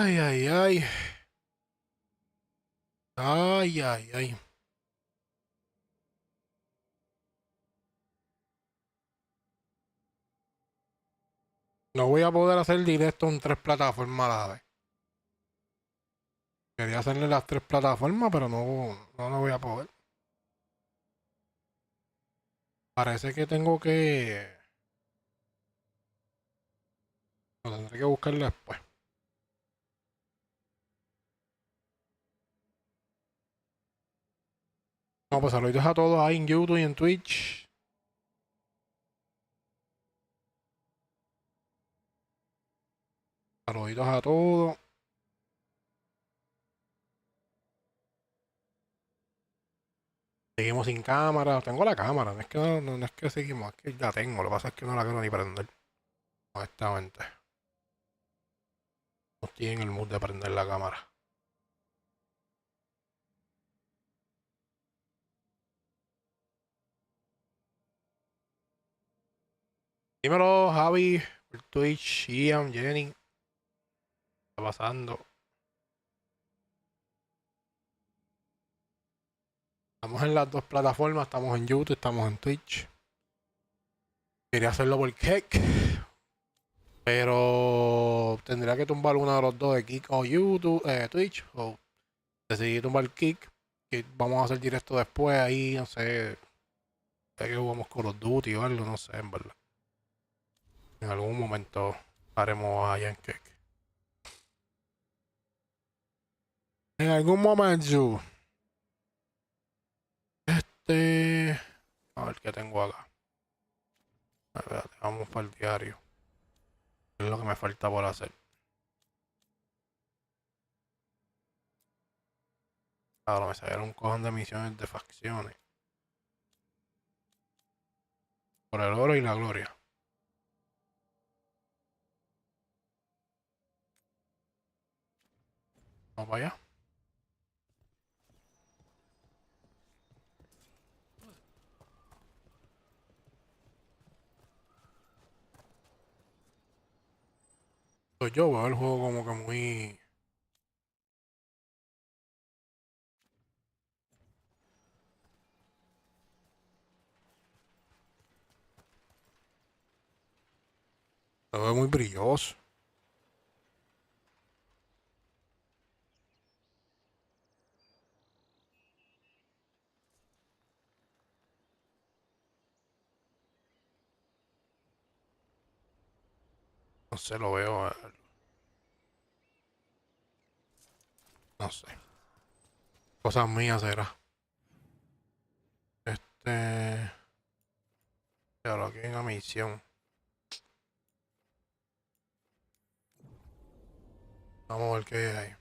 Ay, ay, ay. Ay, ay, ay. No voy a poder hacer directo en 3 plataformas a la vez. Quería hacerle las 3 plataformas, pero no lo voy a poder. Parece que tengo que... Lo tendré que buscarlo después. No, pues saludos a todos ahí en YouTube y en Twitch. Saluditos a todos. Seguimos sin cámara. Tengo la cámara. No es que no es que seguimos, es que la tengo. Lo que pasa es que no la quiero ni prender. Honestamente. No estoy en el mood de prender la cámara. Dímelo, Javi, por Twitch, Ian, Jenny. ¿Qué está pasando? Estamos en las 2 plataformas. Estamos en YouTube, estamos en Twitch. Quería hacerlo por Cake, pero tendría que tumbar uno de los dos de Kick o YouTube, Twitch, o decidí tumbar Kick. Y vamos a hacer directo después ahí, no sé, sé que jugamos Call of Duty o algo, no sé, en verdad. En algún momento haremos allá en Kick. En algún momento. A ver qué tengo acá. A ver, vamos para el diario. Es lo que me falta por hacer. Claro, me salieron un cojón de misiones de facciones. Por el oro y la gloria. Vamos para allá. Pues yo veo el juego como que muy... Lo veo muy brilloso. No sé, lo veo. No sé. Cosas mías será. Pero aquí hay una misión. Vamos a ver qué hay ahí.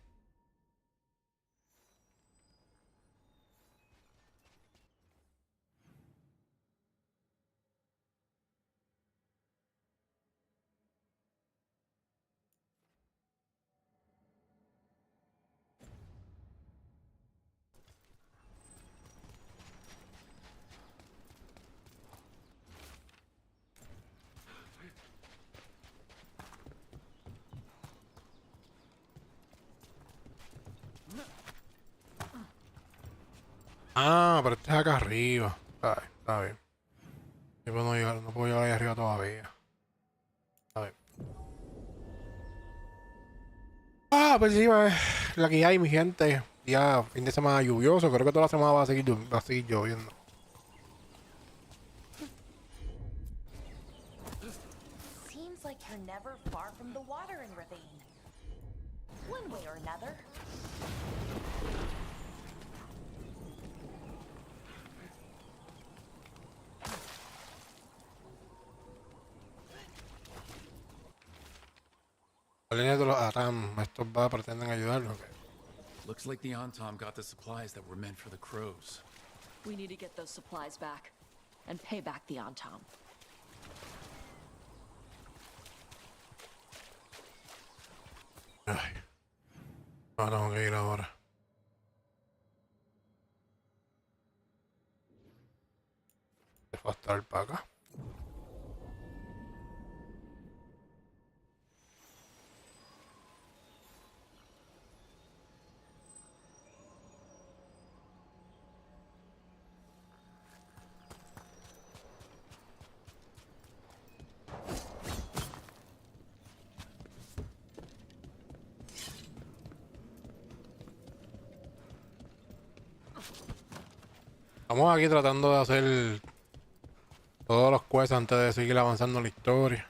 Ah, pero este es acá arriba. Ay, está bien. Yo no puedo llegar ahí arriba todavía. A ver. Ah, pues sí, la que hay, mi gente. Ya fin de semana lluvioso. Creo que toda la semana va a seguir lloviendo. Seems like you're never far from the watering ravine. One way or another. La línea de los Atam, estos pretenden ayudarlo. Looks like the Antom got the supplies that were meant for the crows. We need to get those supplies back and pay back the Antom. Ay, no tengo que ir ahora. Se fue a estar para acá. Estamos aquí tratando de hacer todos los quests antes de seguir avanzando en la historia.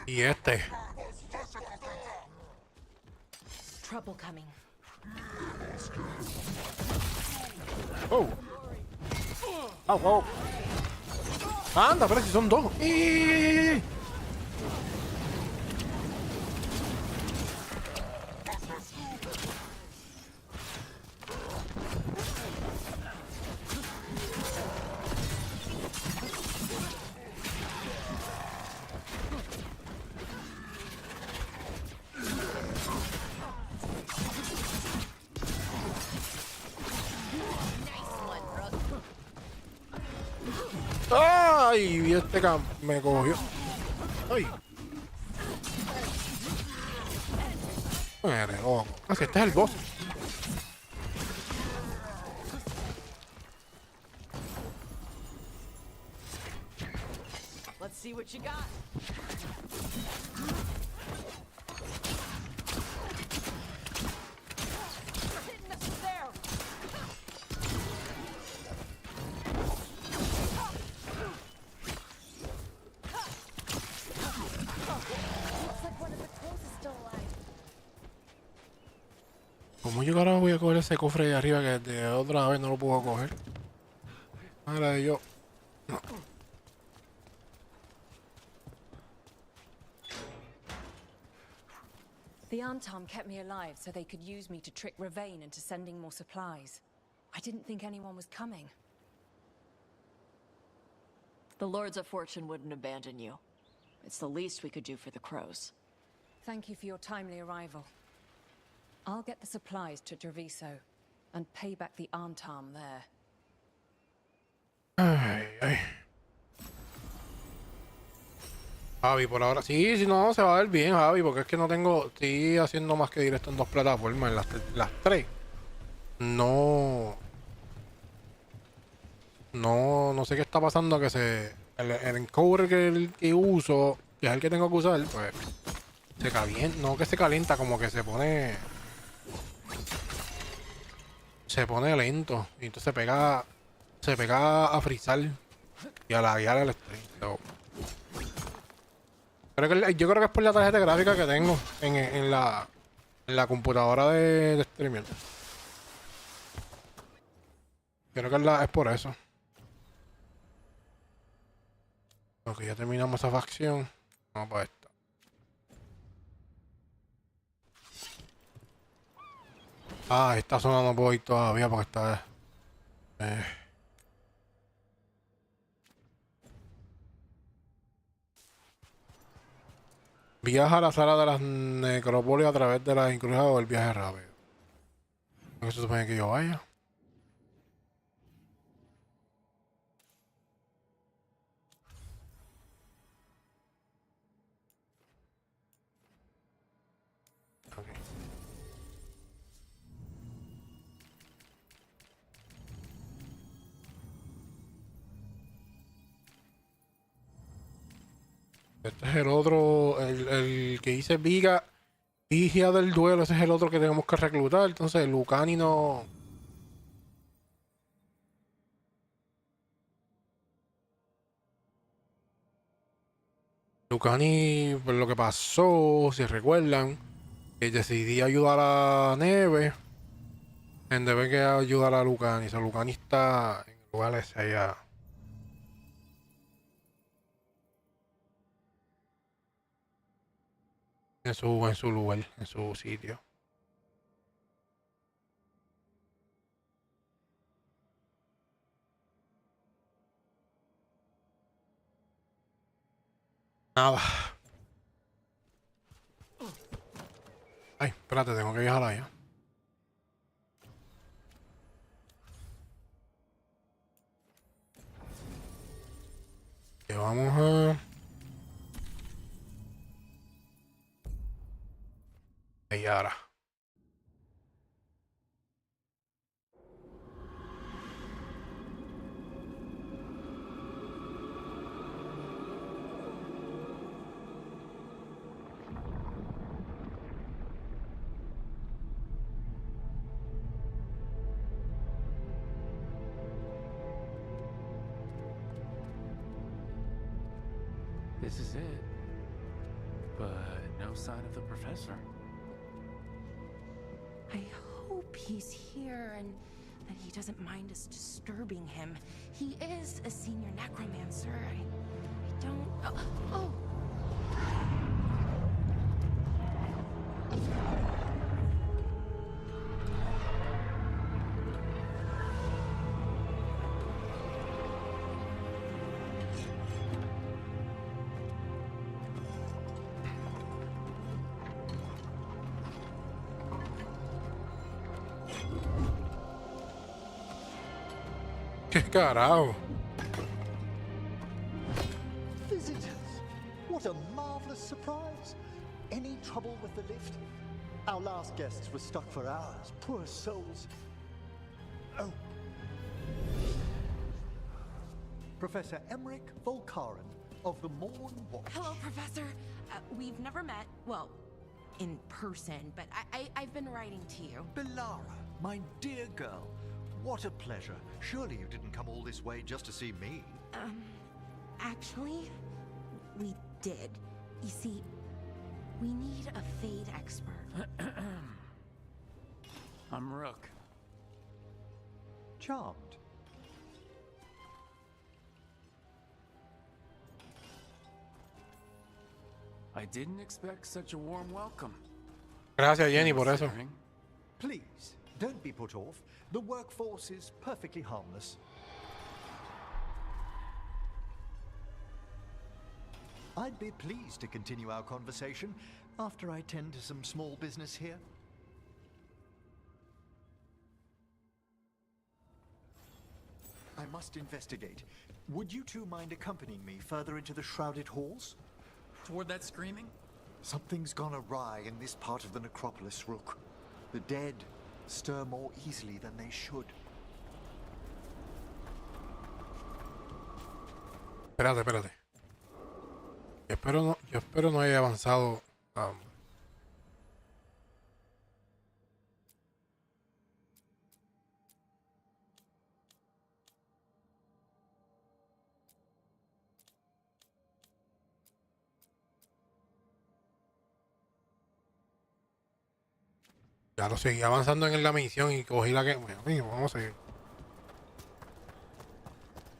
Y este. Trouble coming. Oh. Oh, oh. Anda, pero si son dos. Ay, y este me cogió. Ay. Muere, loco. Así, este es el boss. Let's see what you got. Hitting us there. Looks like one of the twins is still alive. ¿Cómo yo ahora voy a coger ese cofre de arriba que de otra vez no lo puedo coger? Madre de yo. The Antom kept me alive so they could use me to trick Ravane into sending more supplies. I didn't think anyone was coming. The Lords of Fortune wouldn't abandon you. It's the least we could do for the crows. Thank you for your timely arrival. I'll get the supplies to Treviso and pay back the Antom there. Ay, ay. Javi, por ahora sí, si no, se va a ver bien, Javi, porque es que no tengo, estoy haciendo más que directo en dos plataformas, en las tres. No sé qué está pasando, que el encoder que uso, que es el que tengo que usar, pues se calienta, no que se calienta, como que se pone lento, y entonces se pega a frizar y a laguear el stream. So, yo creo que es por la tarjeta gráfica que tengo en la computadora de streaming. Creo que es por eso. Ok, ya terminamos esa facción. Vamos para esta. Ah, esta zona no puedo ir todavía porque está... Viaja a la sala de las necrópolis a través de las encrucijadas o el viaje rápido. ¿No se supone que yo vaya? Ok. Este es el otro, el que dice Vigia del duelo, ese es el otro que tenemos que reclutar. Entonces, Lucani no... Lucani, por lo que pasó, si recuerdan, decidí ayudar a Neve en vez que ayudar a Lucani. O sea, Lucani está en el lugar ese allá. En su lugar, en su sitio. Nada. Ay, espérate, tengo que viajar allá. Que vamos a... Ahí ahora. This is it. But no sign of the professor. I hope he's here and that he doesn't mind us disturbing him. He is a senior necromancer. I don't... Oh! ¿Qué carajo? Visitors! What a marvelous surprise! Any trouble with the lift? Our last guests were stuck for hours. Poor souls. Oh. Professor Emmerich Volkaren of the Morn Watch. Hello, Professor. We've never met, well, in person, but I've been writing to you. Belara, my dear girl. What a pleasure. Surely you didn't come all this way just to see me. Actually, we did. You see, we need a Fade expert. I'm Rook. Charmed. I didn't expect such a warm welcome. Gracias, Jenny, por eso. Considering. Please, don't be put off. The workforce is perfectly harmless. I'd be pleased to continue our conversation after I tend to some small business here. I must investigate. Would you two mind accompanying me further into the shrouded halls? Toward that screaming? Something's gone awry in this part of the necropolis, Rook. The dead stir more easily than they should. Espérate. Yo espero no haya avanzado. Ya lo seguí avanzando en la misión y cogí la que... Bueno, vamos a seguir.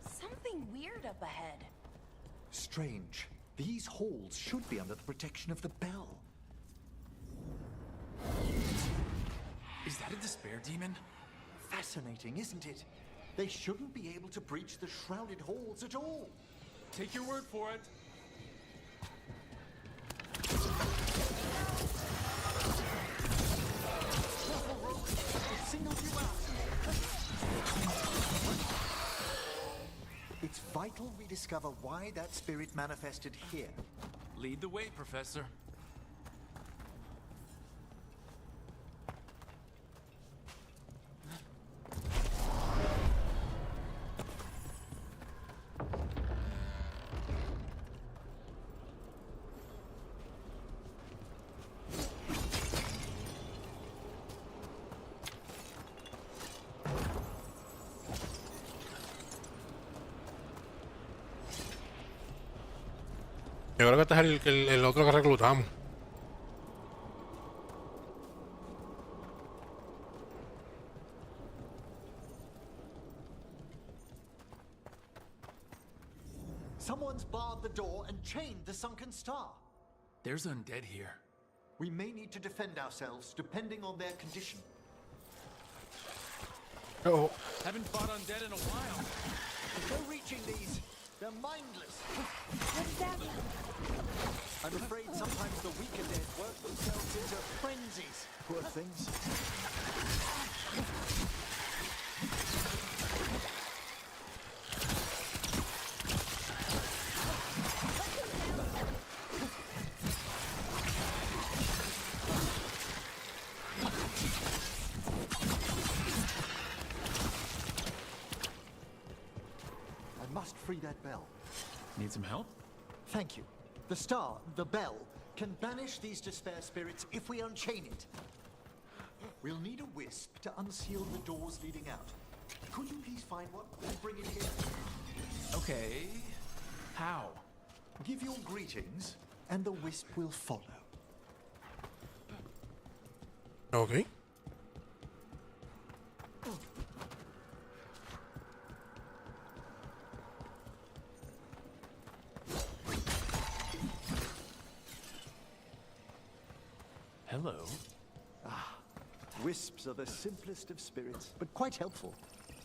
Something weird up ahead. Strange. These halls should be under the protection of the bell. Is that a despair demon? Fascinating, isn't it? They shouldn't be able to breach the shrouded halls at all. Take your word for it. It singled you out. It's vital we discover why that spirit manifested here. Lead the way, Professor. Yo creo que este es el otro que reclutamos. Someone's barred the door and chained the sunken star. There's undead here. We may need to defend ourselves depending on their condition. Oh, Haven't fought undead in a while. There's no reaching these. They're mindless. What's that? I'm afraid sometimes the weaker dead work themselves into frenzies. Poor things. I must free that bell. Need some help? Thank you. The star, the bell, can banish these despair spirits if we unchain it. We'll need a wisp to unseal the doors leading out. Could you please find one and bring it here? Okay. How? Give your greetings, and the wisp will follow. Ok. Hello. Wisps are the simplest of spirits, but quite helpful.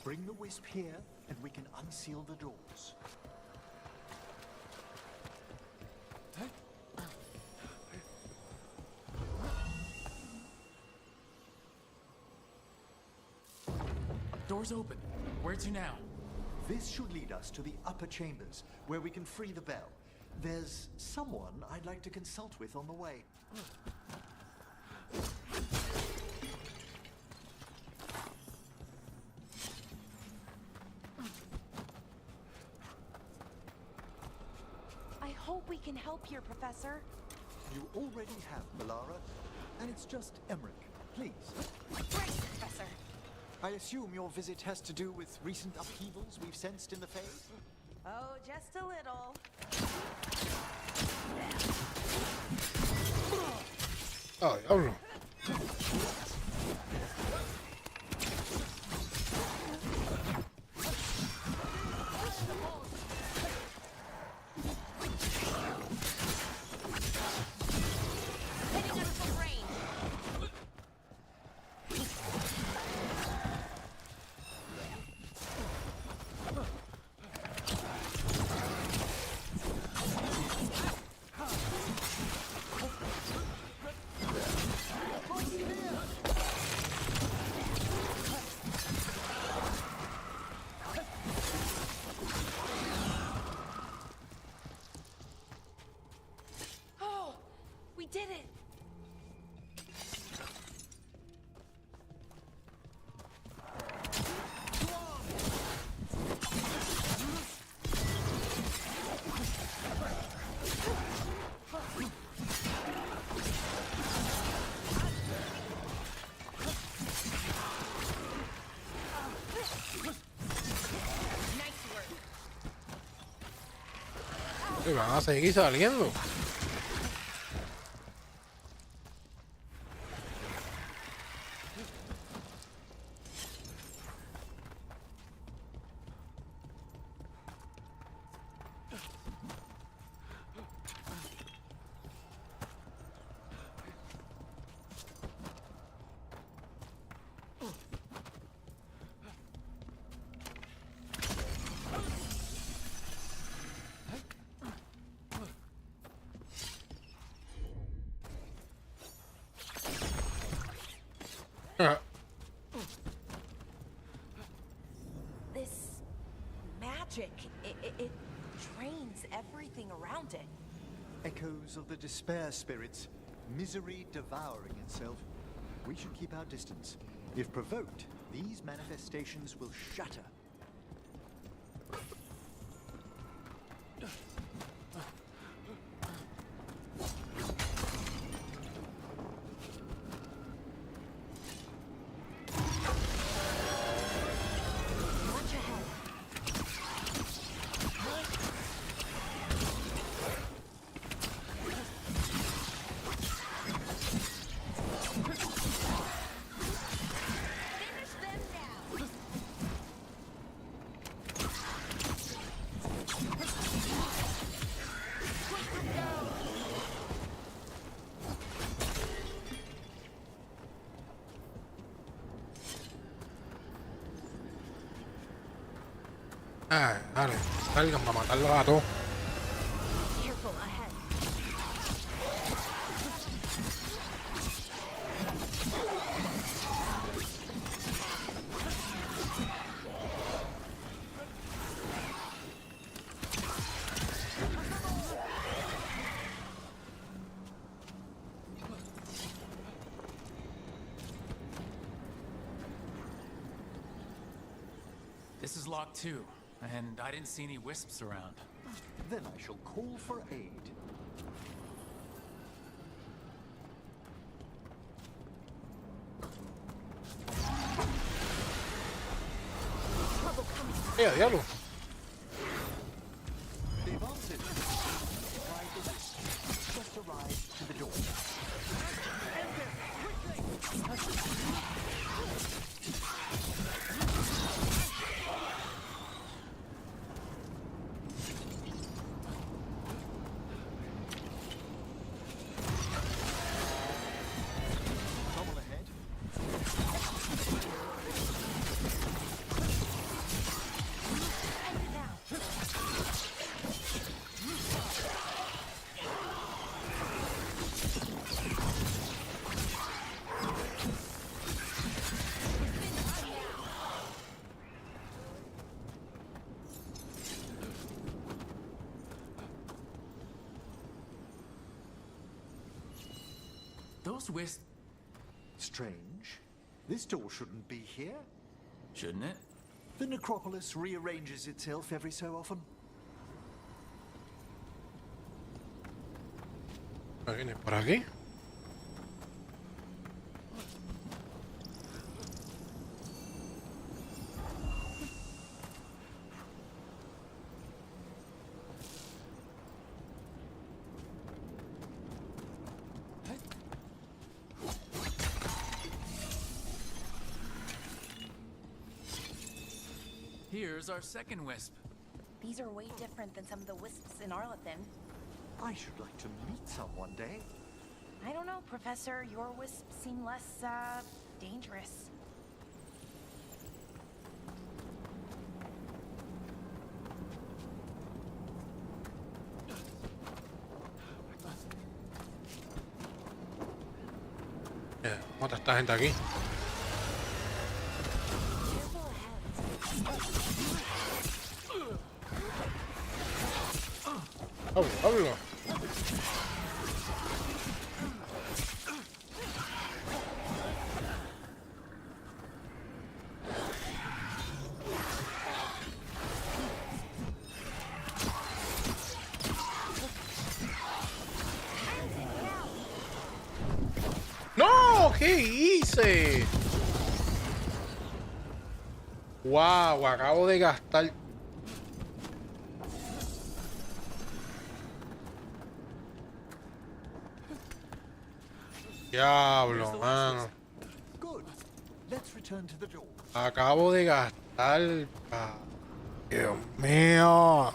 Bring the wisp here, and we can unseal the doors. Door's open. Where to now? This should lead us to the upper chambers, where we can free the bell. There's someone I'd like to consult with on the way. I hope we can help here, Professor. You already have, Melara, and it's just Emmerich. Please. Right, Professor. I assume your visit has to do with recent upheavals we've sensed in the Fae? Oh, just a little. Ay, diablo. Hitting us from range. Oh, we did it. Nice work. Y van a seguir saliendo. Ah, This magic, it drains everything around it. Echoes of the despair spirits, misery devouring itself. We should keep our distance. If provoked, these manifestations will shatter. Watch ahead. Finish them now. ah, dale, salgan para matarlos a todos. Careful ahead. This is locked too, and I didn't see any wisps around. Then I shall call for aid. Diablo. They've answered. those wisps... Strange. This door shouldn't be here. Shouldn't it? The necropolis rearranges itself every so often. ¿Viene por aquí? Here's our second wisp. These are way different than some of the wisps in Arlethan. I should like to meet some one day. I don't know, Professor. Your wisps seem less, dangerous. ¿Cómo está esta gente aquí? Hablo. ¡No! ¿Qué hice? Wow, acabo de gastar. Diablo, mano. Good. Let's return to the door. Acabo de gastar. Dios mío.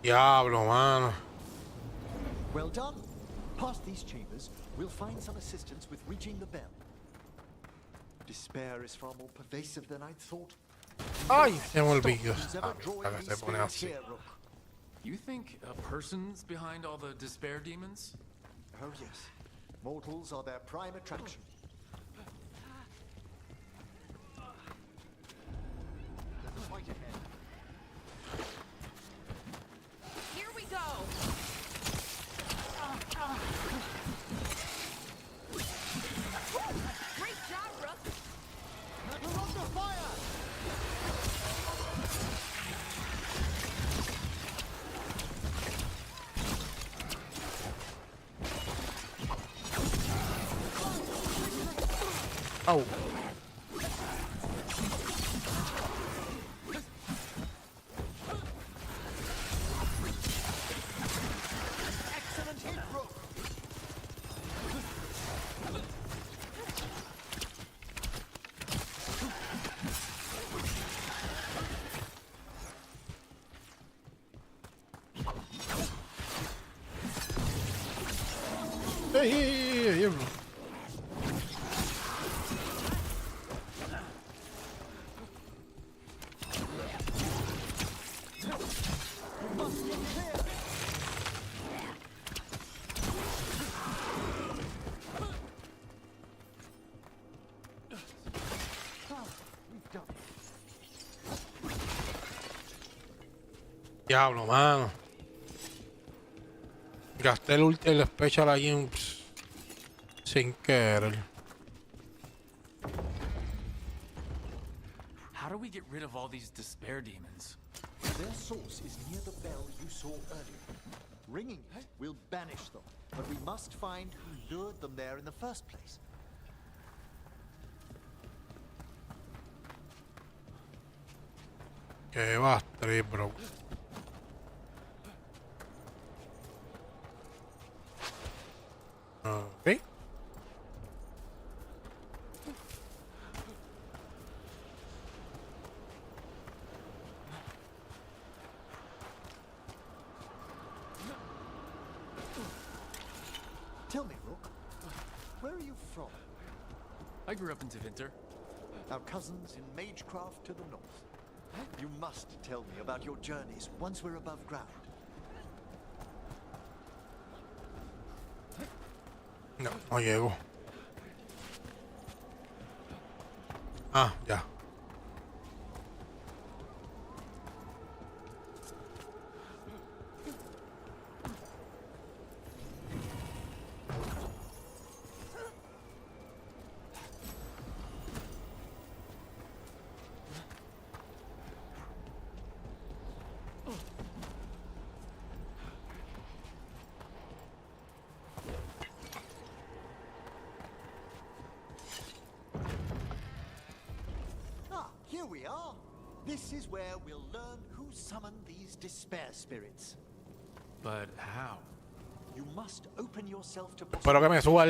Diablo, mano. Well done. Past these chambers, we'll find some assistance with reaching the bell. Despair is far more pervasive than I'd thought. Ay, se me olvidó. Who's ever drawing Ahora these se pone spells así. here, Rook? You think a person's behind all the despair demons? Oh yes. Mortals are their prime attraction. There's a fight ahead. Here we go! Great job, Rook! You're under fire! Au. Excellent hit, Rook! Diablo. Diablo, mano. Gasté el special allí sin querer. How do we get rid of all these despair demons? Their source is near the bell you saw earlier. Ringing it will banish them, but we must find who lured them there in the first place. Que va, tres, bro. Ok. Tell me, Rook, where are you from? I grew up in Tevinter. Our cousins in Magecraft to the north. You must tell me about your journeys once we're above ground. No, no llego. Ah, ya. are. This is where we'll learn who summoned these despair spirits. But how? You must open yourself to Espero que me suba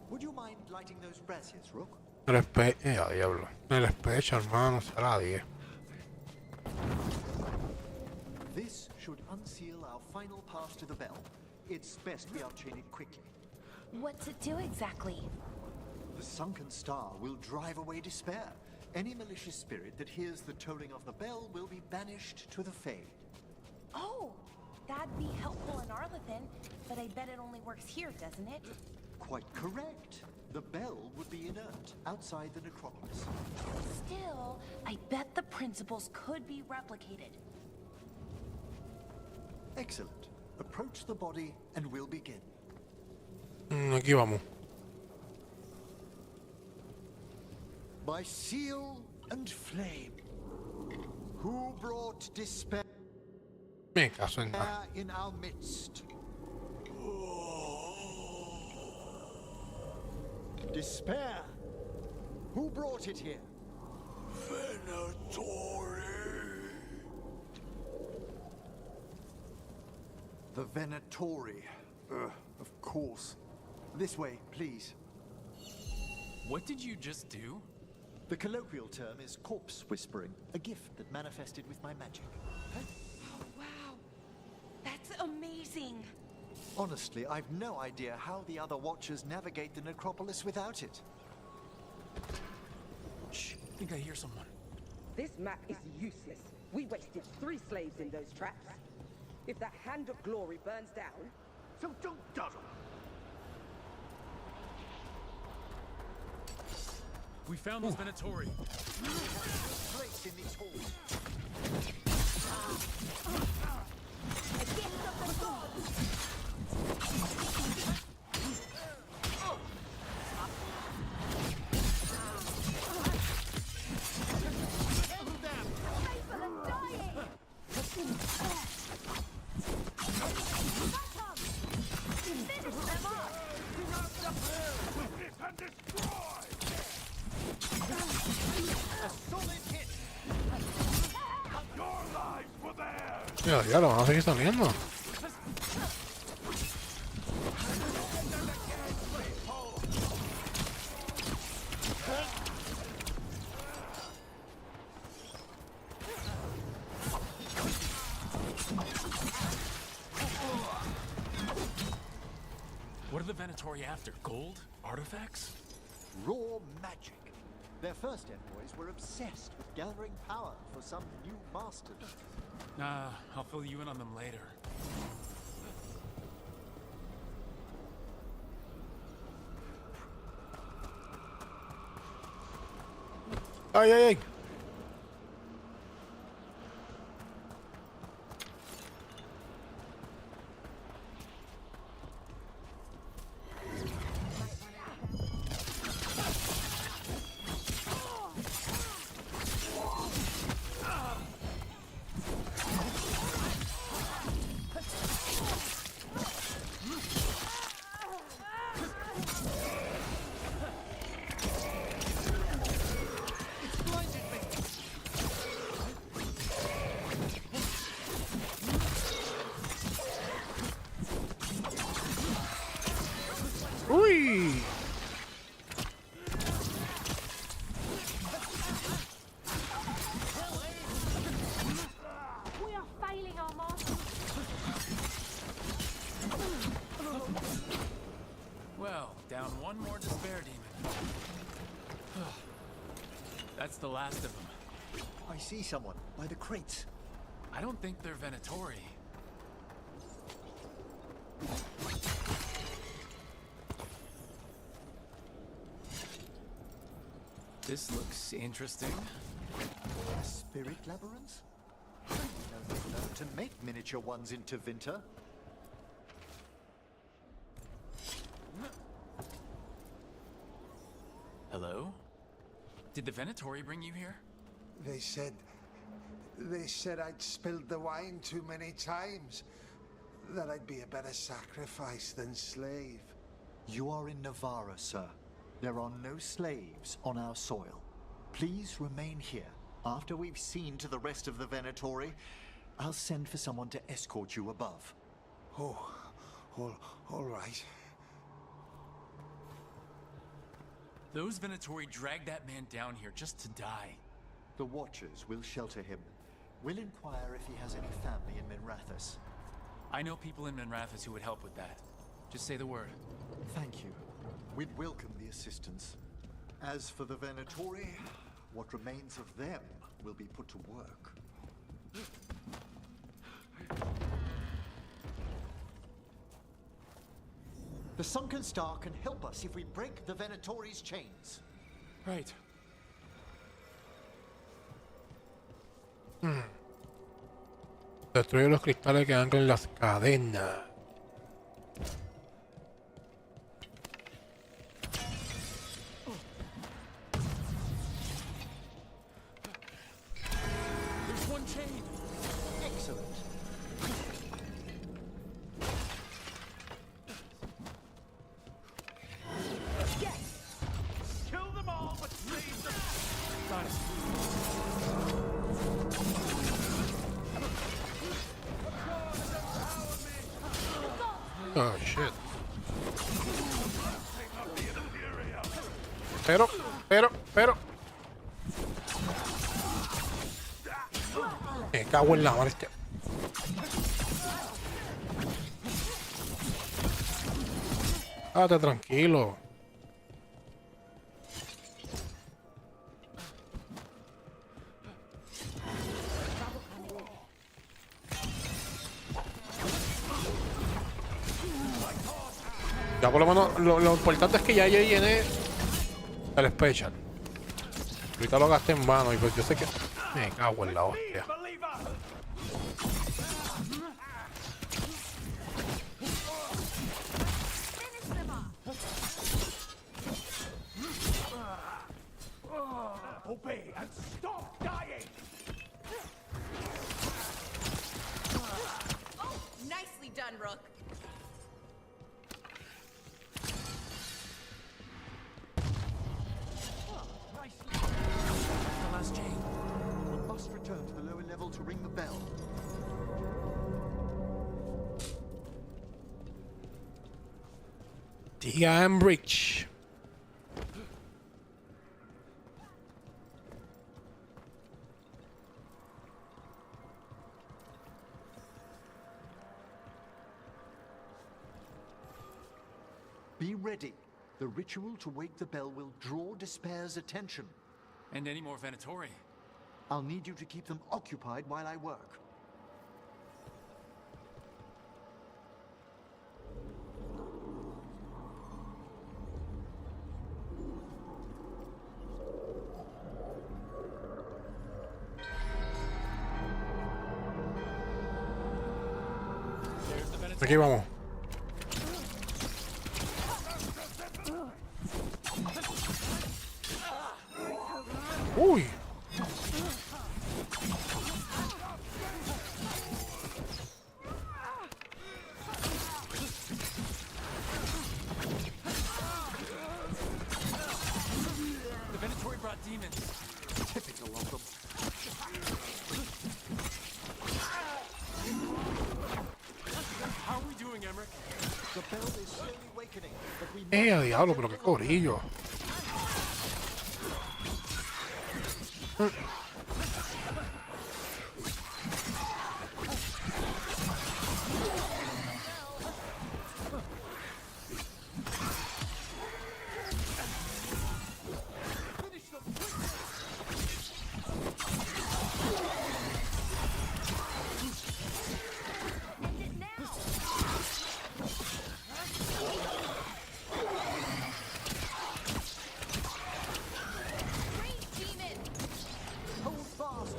Would you mind lighting those braziers, Rook? diablo. El especho, hermano, será 10. This should unseal our final pass to the bell. It's best we unchain it quickly. What's it do exactly? The sunken star will drive away despair. Any malicious spirit that hears the tolling of the bell will be banished to the Fade. Oh, that'd be helpful in Arlethan, but I bet it only works here, doesn't it? Quite correct. The bell would be inert outside the necropolis. Still, I bet the principles could be replicated. Excellent. Approach the body and we'll begin. Aquí vamos. By seal and flame, who brought despair Me caso en nada. in our midst? Despair, who brought it here? The Venatori. Of course. This way, please. What did you just do? The colloquial term is corpse whispering, a gift that manifested with my magic. Oh, wow. That's amazing. Honestly, I've no idea how the other Watchers navigate the necropolis without it. Shh, I think I hear someone. This map is useless. We wasted 3 slaves in those traps. If that Hand of Glory burns down... So don't dawdle. We found those Venatori. Place in these halls. Ya lo van a seguir saliendo. What are the Venatori after? Gold? Artifacts? Raw magic. Their first envoys were obsessed with gathering power for some new masters. Nah, I'll fill you in on them later. Ay, ay, ay. Uy. We are failing our master. Well, down one more despair demon. That's the last of them. I see someone by the crates. I don't think they're Venatori. This looks interesting. Spirit labyrinth? I didn't know they learned to make miniature ones into Vinter. Hello? Did the Venatori bring you here? They said I'd spilled the wine too many times. That I'd be a better sacrifice than slave. You are in Navarra, sir. There are no slaves on our soil. Please remain here. After we've seen to the rest of the Venatori, I'll send for someone to escort you above. Oh, all right. Those Venatori dragged that man down here just to die. The Watchers will shelter him. We'll inquire if he has any family in Minrathous. I know people in Minrathous who would help with that. Just say the word. Thank you. We'd welcome the assistance. As for the Venatori, what remains of them will be put to work. The Sunken Star can help us if we break the Venatori's chains. Right. Destruye los cristales que anclan las cadenas. There's one chain. Excellent. Kill them all, but save them. Got it. Oh shit. Pero. Me cago en la madre este. Quédate tranquilo. Ya por lo menos lo importante es que ya yo llené el special. Ahorita lo gasté en mano y pues yo sé que me cago en la hostia. Obey and stop dying. Nicely done, Rook. The last chain. We must return to the lower level to ring the bell. Damn Bridge. Be ready. The ritual to wake the bell will draw Despair's attention. And any more Venatori. I'll need you to keep them occupied while I work. There's the Venatori. Aquí vamos. Uy. The Venatori brought demons. Typical of them. How are we doing, Emmerich? The bell is slowly awakening, but we Diablo, pero qué corillo.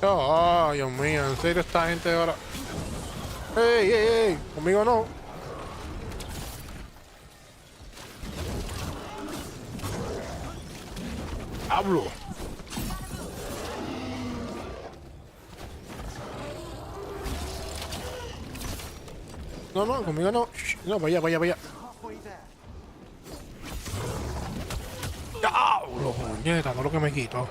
Oh, Dios mío, en serio esta gente ahora. ¡Ey, ey, ey! Conmigo no. Hablo. No, no, conmigo no. Shh, no, vaya, vaya, vaya. halfway there. ¡Diablo, puñeta! No lo que me quito.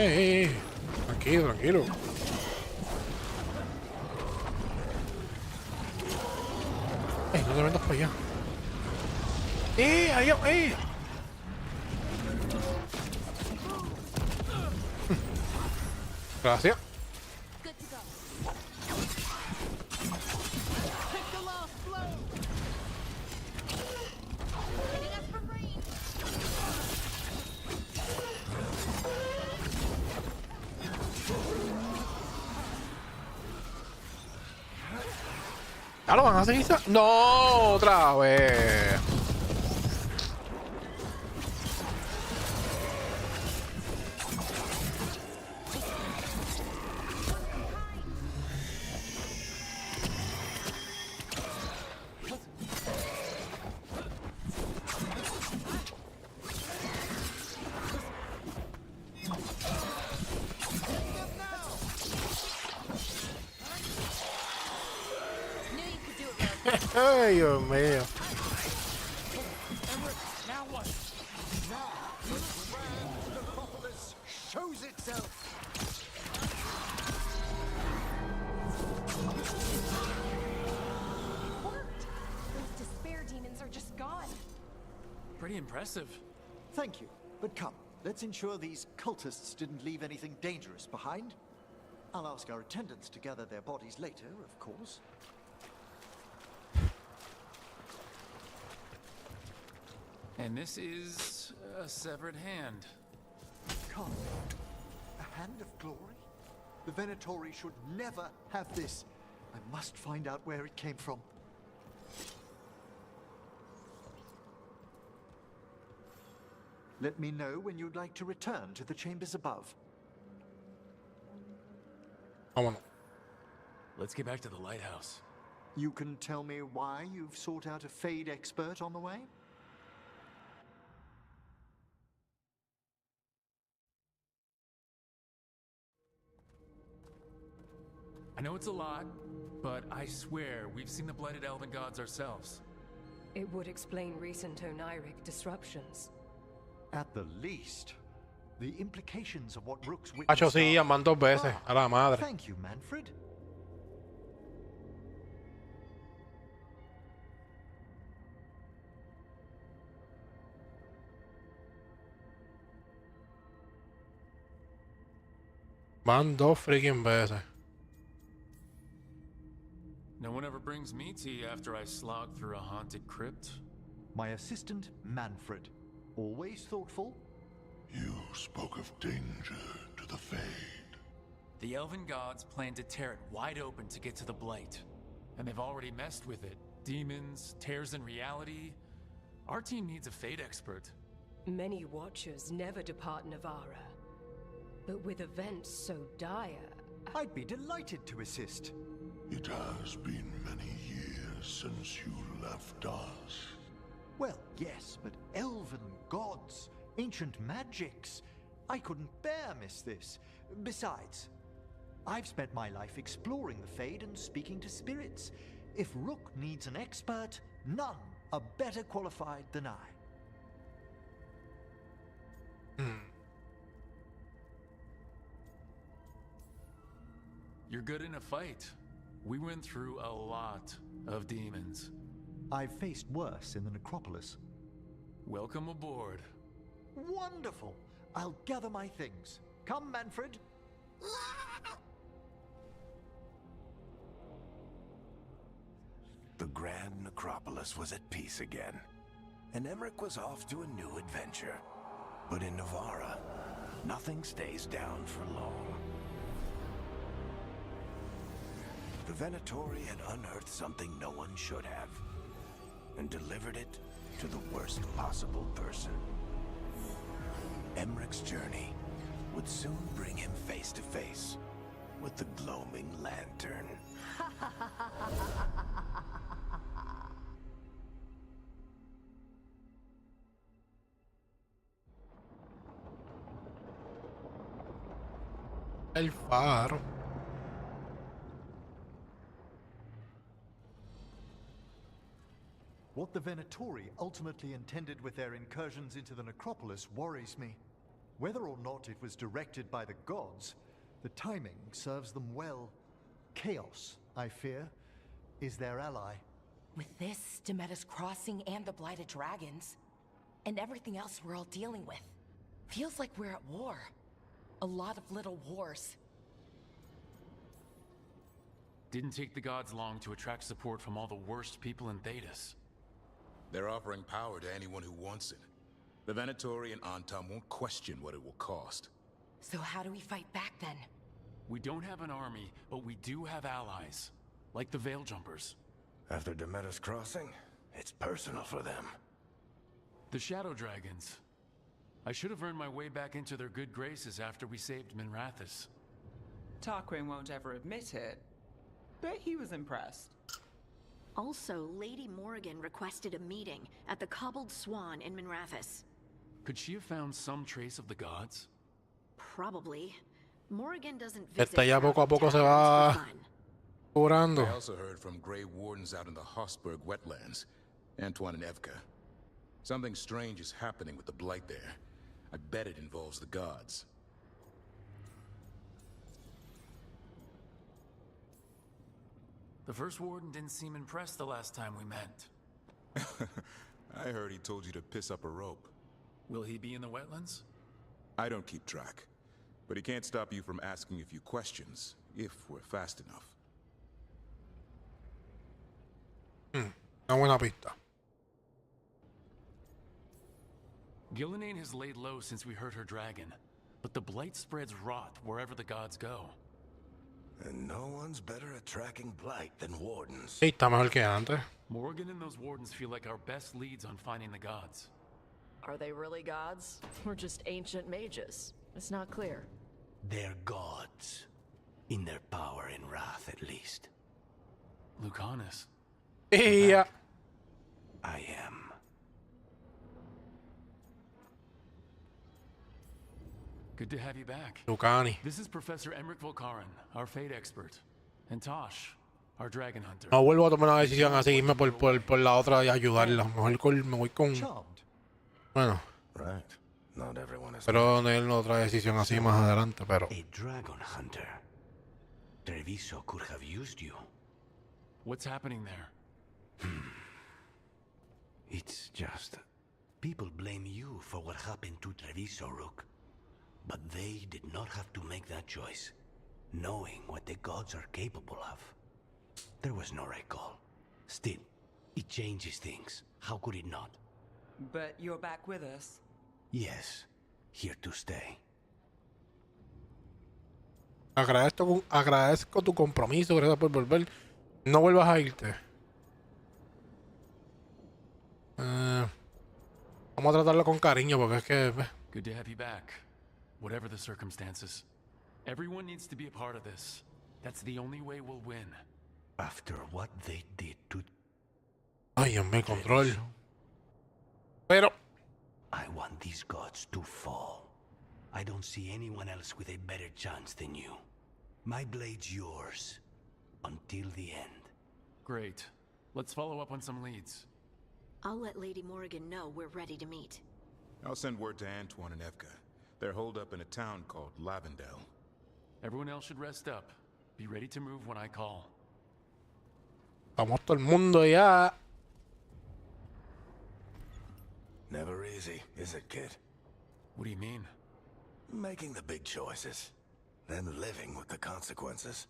Tranquilo, tranquilo. No te metas para allá. Adiós, Gracias. ¿Ya lo van a seguir? ¡No! ¡Otra vez! ¡Ay, Dios mío! Now what? Necropolis shows itself. Worked. Those despair demons are just gone. Pretty impressive. Thank you, but come, let's ensure these cultists didn't leave anything dangerous behind. I'll ask our attendants to gather their bodies later, of course. And this is a severed hand. Come. A hand of glory? The Venatori should never have this. I must find out where it came from. Let me know when you'd like to return to the chambers above. Vámonos. Let's get back to the lighthouse. You can tell me why you've sought out a Fade expert on the way? I know it's a lot, but I swear we've seen the blighted elven gods ourselves. It would explain recent oniric disruptions. At the least, the implications of what Rook's Hacho, witnessed sí, are- llaman 2 veces. A la madre. Thank you, Manfred. Van 2 freaking veces. No one ever brings me tea after I slog through a haunted crypt. My assistant, Manfred. Always thoughtful. You spoke of danger to the Fade. The elven gods plan to tear it wide open to get to the blight. And they've already messed with it. Demons, tears in reality. Our team needs a Fade expert. Many watchers never depart Navarra. But with events so dire, I'd be delighted to assist. It has been many years since you left us. Well, yes, but elven gods, ancient magics. I couldn't bear miss this. Besides, I've spent my life exploring the Fade and speaking to spirits. If Rook needs an expert, none are better qualified than I. You're good in a fight. We went through a lot of demons. I've faced worse in the necropolis. Welcome aboard. Wonderful! I'll gather my things. Come, Manfred. The Grand Necropolis was at peace again, and Emmerich was off to a new adventure. But in Navarra, nothing stays down for long. The Venatori had unearthed something no one should have, and delivered it to the worst possible person. Emmerich's journey would soon bring him face to face with the gloaming lantern. El faro. What the Venatori ultimately intended with their incursions into the necropolis worries me. Whether or not it was directed by the gods, the timing serves them well. Chaos, I fear, is their ally. With this, Demeter's Crossing and the Blighted Dragons, and everything else we're all dealing with, feels like we're at war. A lot of little wars. Didn't take the gods long to attract support from all the worst people in Thedas. They're offering power to anyone who wants it. The Venatori and Antom won't question what it will cost. So how do we fight back then? We don't have an army, but we do have allies. Like the Veil Jumpers. After Demeter's Crossing, it's personal for them. The Shadow Dragons. I should have earned my way back into their good graces after we saved Minrathous. Tarquin won't ever admit it, but he was impressed. Also, Lady Morrigan requested a meeting at the Cobbled Swan in Minrathous. Could she have found some trace of the gods? Probably. Morrigan doesn't visit Esta ya poco a poco se towns va for fun. curando. I also heard from Grey Wardens out in the Hossberg wetlands, Antoine and Evka. Something strange is happening with the Blight there. I bet it involves the gods. The First Warden didn't seem impressed the last time we met. I heard he told you to piss up a rope. Will he be in the wetlands? I don't keep track, but he can't stop you from asking a few questions, if we're fast enough. Una buena pista. Gillenane has laid low since we heard her dragon, but the blight spreads rot wherever the gods go. And no one's better at tracking blight than wardens. Sí, está mejor que antes. Morgan and those wardens feel like our best leads on finding the gods. Are they really gods? Or just ancient mages? It's not clear. They're gods. In their power and wrath, at least. Lucanus. Yeah. I am. Good to have you back. Lucani. This is Professor Emmerich Volkaren, our fate expert. And Tosh, our dragon hunter. No vuelvo a tomar una decisión así, irme por la otra y ayudarla. Mejor me voy con... Bueno. Right. Not everyone is. Pero tener otra decisión así más adelante, pero... A dragon hunter. Treviso could have used you. What's happening there? It's just... people blame you for what happened to Treviso, Rook. But they did not have to make that choice, knowing what the gods are capable of. There was no recall. Still, it changes things. How could it not? But you're back with us. Yes, here to stay. Agradezco tu compromiso, gracias por volver. No vuelvas a irte. Vamos a tratarlo con cariño porque es que... Good to have you back. Whatever the circumstances. Everyone needs to be a part of this. That's the only way we'll win. After what they did to... Ay, Dios mío, control. Pero... I want these gods to fall. I don't see anyone else with a better chance than you. My blade's yours. Until the end. Great. Let's follow up on some leads. I'll let Lady Morrigan know we're ready to meet. I'll send word to Antoine and Evka. They're holed up in a town called Lavendel. Everyone else should rest up. Be ready to move when I call. Vamos todo el mundo ya. Never easy, is it, kid? What do you mean? Making the big choices, then living with the consequences.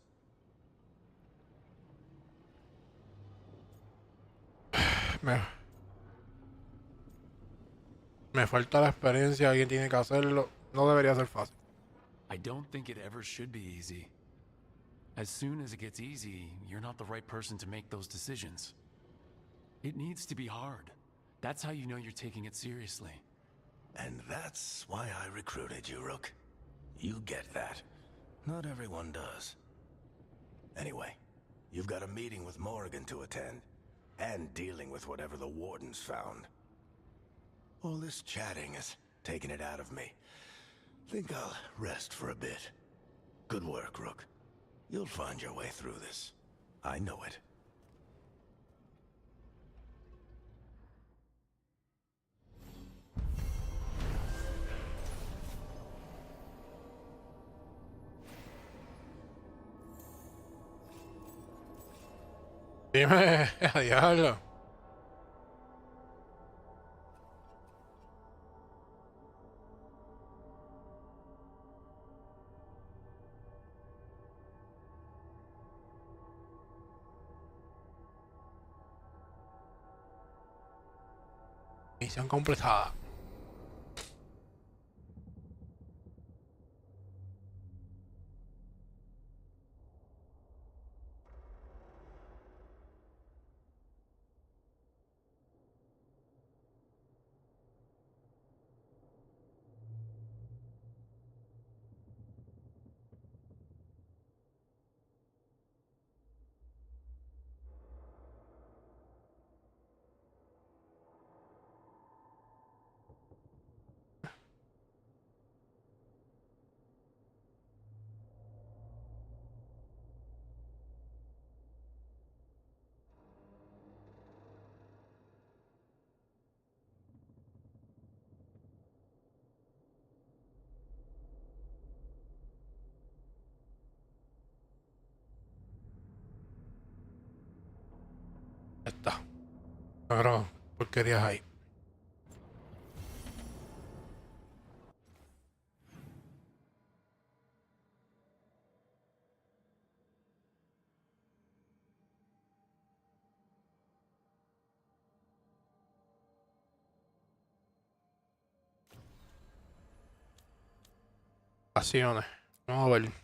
Me falta la experiencia, alguien tiene que hacerlo. No debería ser fácil. I don't think it ever should be easy. As soon as it gets easy, you're not the right person to make those decisions. It needs to be hard. That's how you know you're taking it seriously. And that's why I recruited you, Rook. You get that. Not everyone does. Anyway, you've got a meeting with Morrigan to attend, and dealing with whatever the Wardens found. All this chatting is taking it out of me. Think I'll rest for a bit. Good work, Rook. You'll find your way through this. I know it. Dime, a diablo. Misión completada. Ya está. Ahora, porquerías ahí. Acciones. Vamos a ver.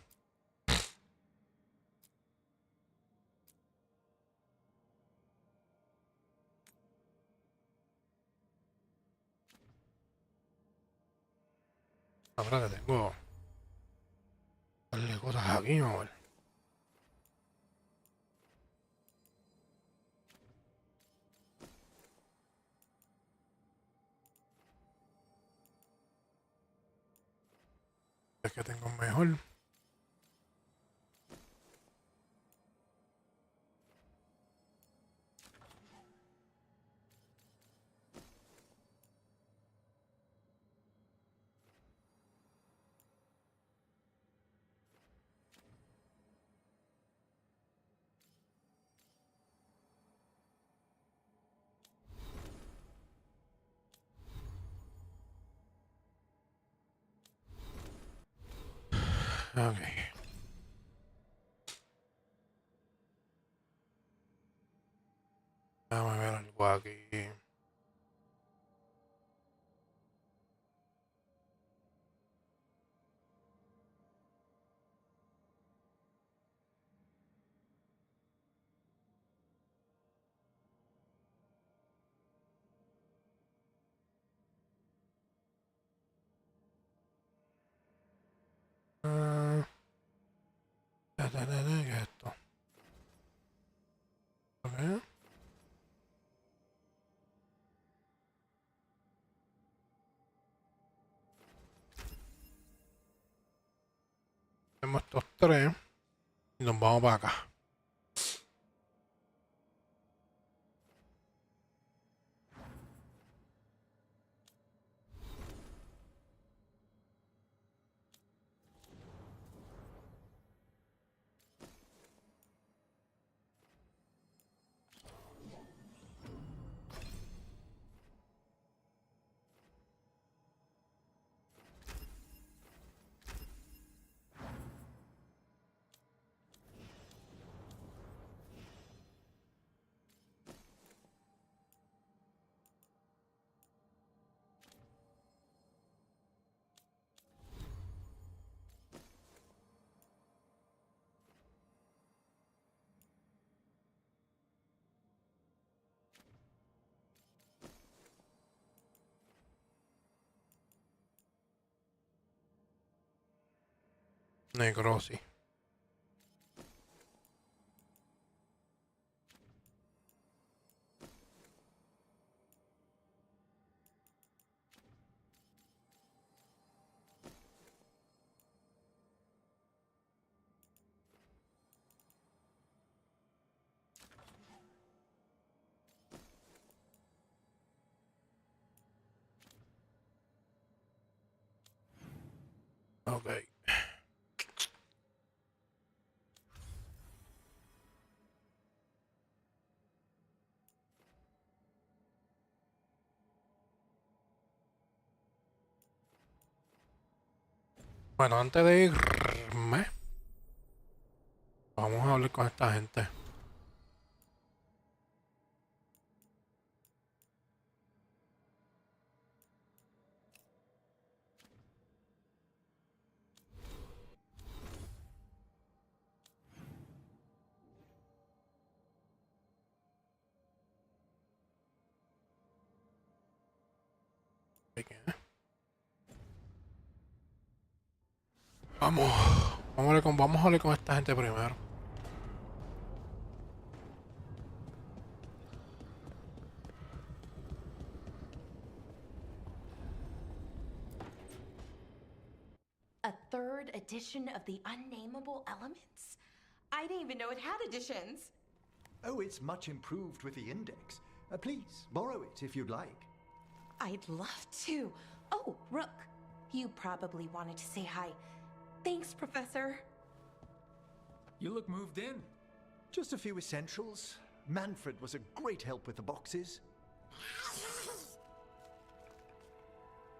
Ahora que tengo darle cosas aquí, vamos a ver. Es que tengo mejor. Ok. Déjame ver algo aquí. Ah, ¿qué es esto? Ok. Tenemos estos tres y nos vamos para acá. Necrosis. Ok. Bueno, antes de irme, vamos a hablar con esta gente. Vamos, vamos a hablar con esta gente primero. A third edition of the Unnameable Elements? I didn't even know it had editions. Oh, it's much improved with the index. Please, borrow it if you'd like. I'd love to. Oh, Rook, you probably wanted to say hi. Thanks, Professor. You look moved in. Just a few essentials. Manfred was a great help with the boxes.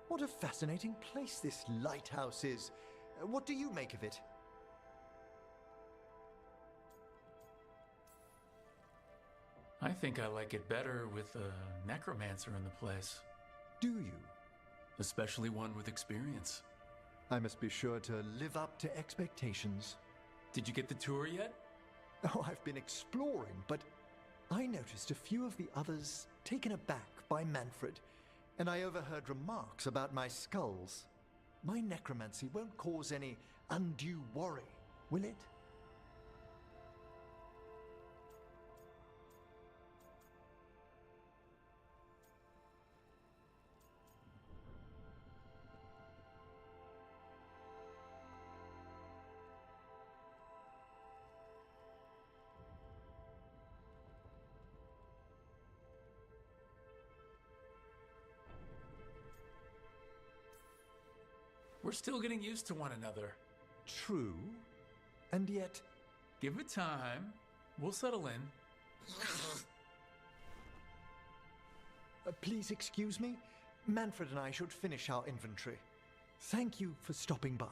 What a fascinating place this lighthouse is. What do you make of it? I think I like it better with a necromancer in the place. Do you? Especially one with experience. I must be sure to live up to expectations. Did you get the tour yet? Oh, I've been exploring, but I noticed a few of the others taken aback by Manfred, and I overheard remarks about my skulls. My necromancy won't cause any undue worry, will it? We're still getting used to one another. True, and yet... Give it time. We'll settle in. Please excuse me. Manfred and I should finish our inventory. Thank you for stopping by.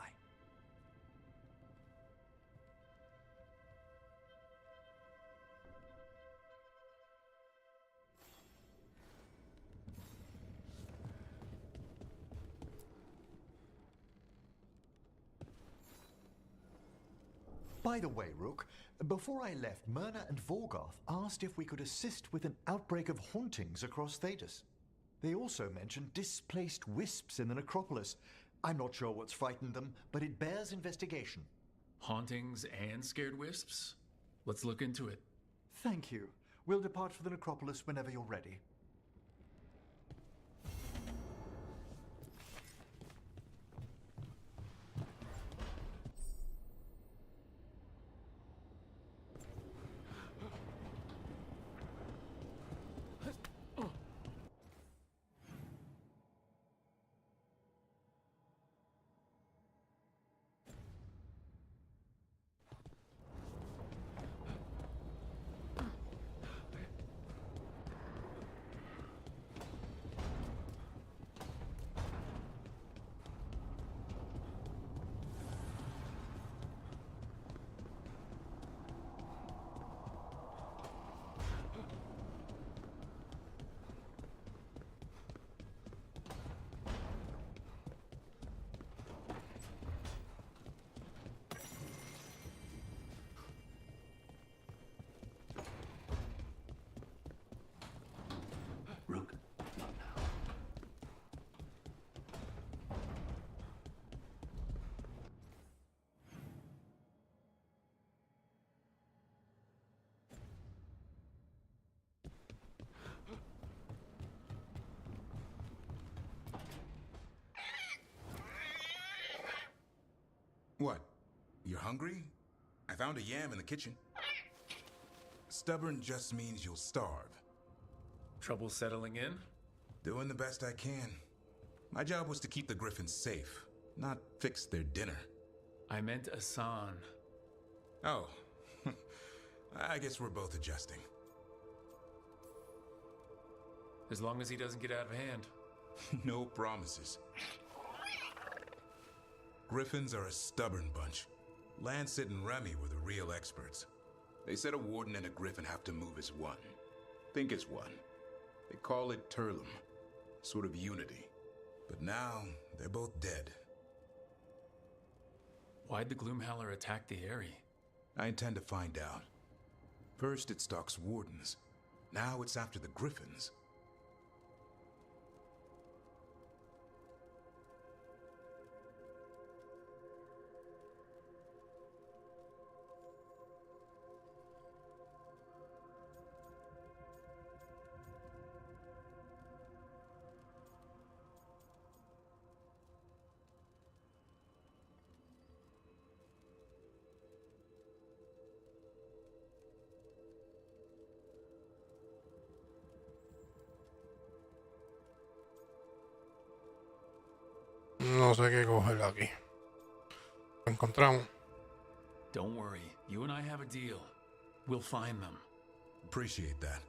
By the way, Rook, before I left, Myrna and Veilguard asked if we could assist with an outbreak of hauntings across Thedas. They also mentioned displaced wisps in the necropolis. I'm not sure what's frightened them, but it bears investigation. Hauntings and scared wisps? Let's look into it. Thank you. We'll depart for the necropolis whenever you're ready. Rook, not now. What? You're hungry? I found a yam in the kitchen. Stubborn just means you'll starve. Trouble settling in? Doing the best I can. My job was to keep the Griffins safe, not fix their dinner. I meant Asan. Oh. I guess we're both adjusting. As long as he doesn't get out of hand. No promises. Griffins are a stubborn bunch. Lancet and Remy were the real experts. They said a warden and a griffin have to move as one. Think as one. They call it Turlum. Sort of unity. But now, they're both dead. Why'd the Gloomhowler attack the Eyrie? I intend to find out. First it stalks wardens. Now it's after the griffins. No sé qué coger aquí. Lo encontramos. Don't worry. You and I have a deal. We'll find them. Appreciate that.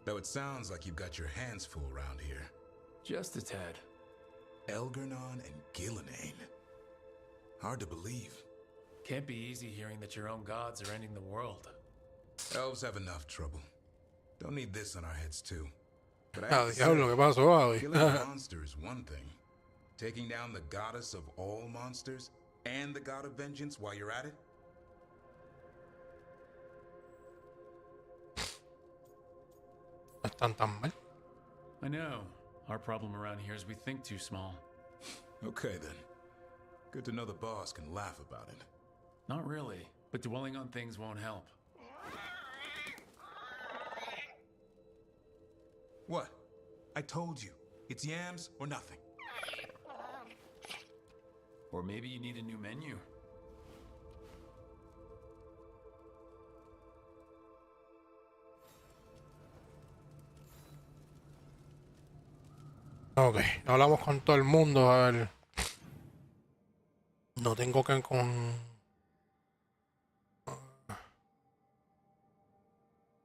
Though it sounds like you've got your hands full around here. Just a tad. Elgernon and Gillenane. Hard to believe. Can't be easy hearing that your own gods are ending the world. Elves have enough trouble. Don't need this on our heads too. But Diablo, ¿qué pasó, Abby? killing a monster is one thing. Taking down the goddess of all monsters and the god of vengeance while you're at it? No están tan mal. I know. Our problem around here is we think too small. Okay then. Good to know the boss can laugh about it. Not really, but dwelling on things won't help. What? I told you. It's yams or nothing. Or maybe you need a new menu. Ok, hablamos con todo el mundo. A ver. No tengo que con.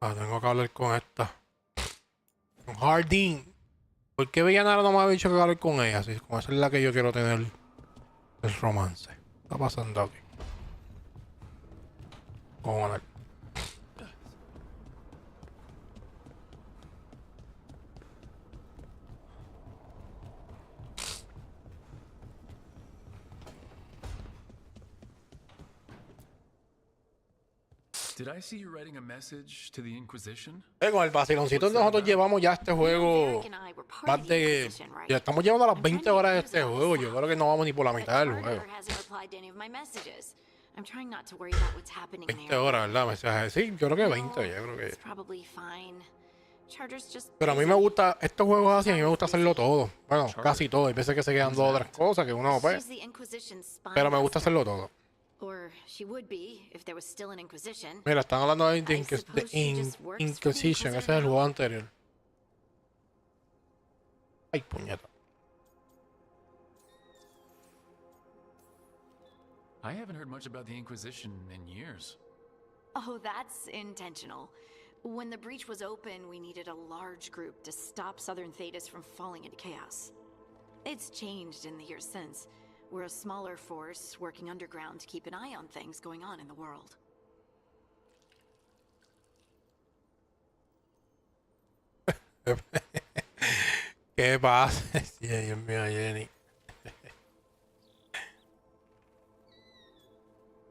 Tengo que hablar con esta. Con Hardin. ¿Por qué Villanara no me ha dicho que hablar con ella? Si con esa es la que yo quiero tener el romance. ¿Qué está pasando aquí? Cojones. Did I see you writing a message to the Inquisition? Con el vaciloncito nosotros llevamos ya este juego más de... Ya estamos llevando a las 20 horas de este juego. Yo creo que no vamos ni por la mitad del juego. 20 horas, ¿verdad? Mensajes. Sí, yo creo que 20. Yo creo que... Pero a mí me gusta... Estos juegos así, a mí me gusta hacerlo todo. Bueno, casi todo. Hay veces que se quedan dos o tres cosas que uno pues... Pero me gusta hacerlo todo. Mira, están hablando de Inquisition. Ese es el juego anterior. Ay, puñeta. I haven't heard much about the Inquisition in years. Oh, that's intentional. When the breach was open, we needed a large group to stop Southern Thedas from falling into chaos. It's changed in the years since. We're a smaller force working underground to keep an eye on things going on in the world. ¿Qué pasa? Sí, Dios mío, Jenny.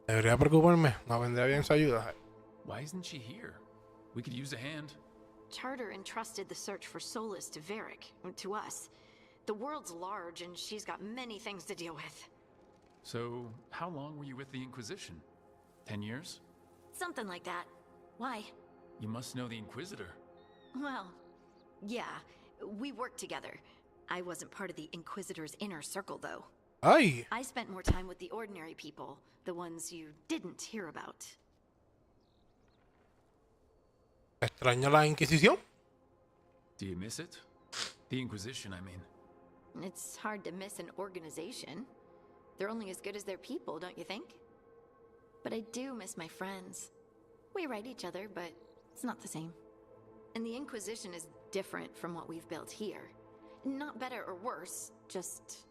Debería preocuparme. No vendría bien su ayuda. Why isn't she here? We could use a hand. Charter entrusted the search for solace to Varric, to us. The world's large, and she's got many things to deal with. So, how long were you with the Inquisition? 10 years? Something like that. Why? You must know the Inquisitor. Well, yeah. We worked together. I wasn't part of the Inquisitor's inner circle, though. Ay. I spent more time with the ordinary people, the ones you didn't hear about. ¿Extraña la Inquisición? Do you miss it? The Inquisition, I mean. It's hard to miss an organization. They're only as good as their people, don't you think? But I do miss my friends. We write each other, but it's not the same. And the Inquisition is different from what we've built here. Not better or worse, just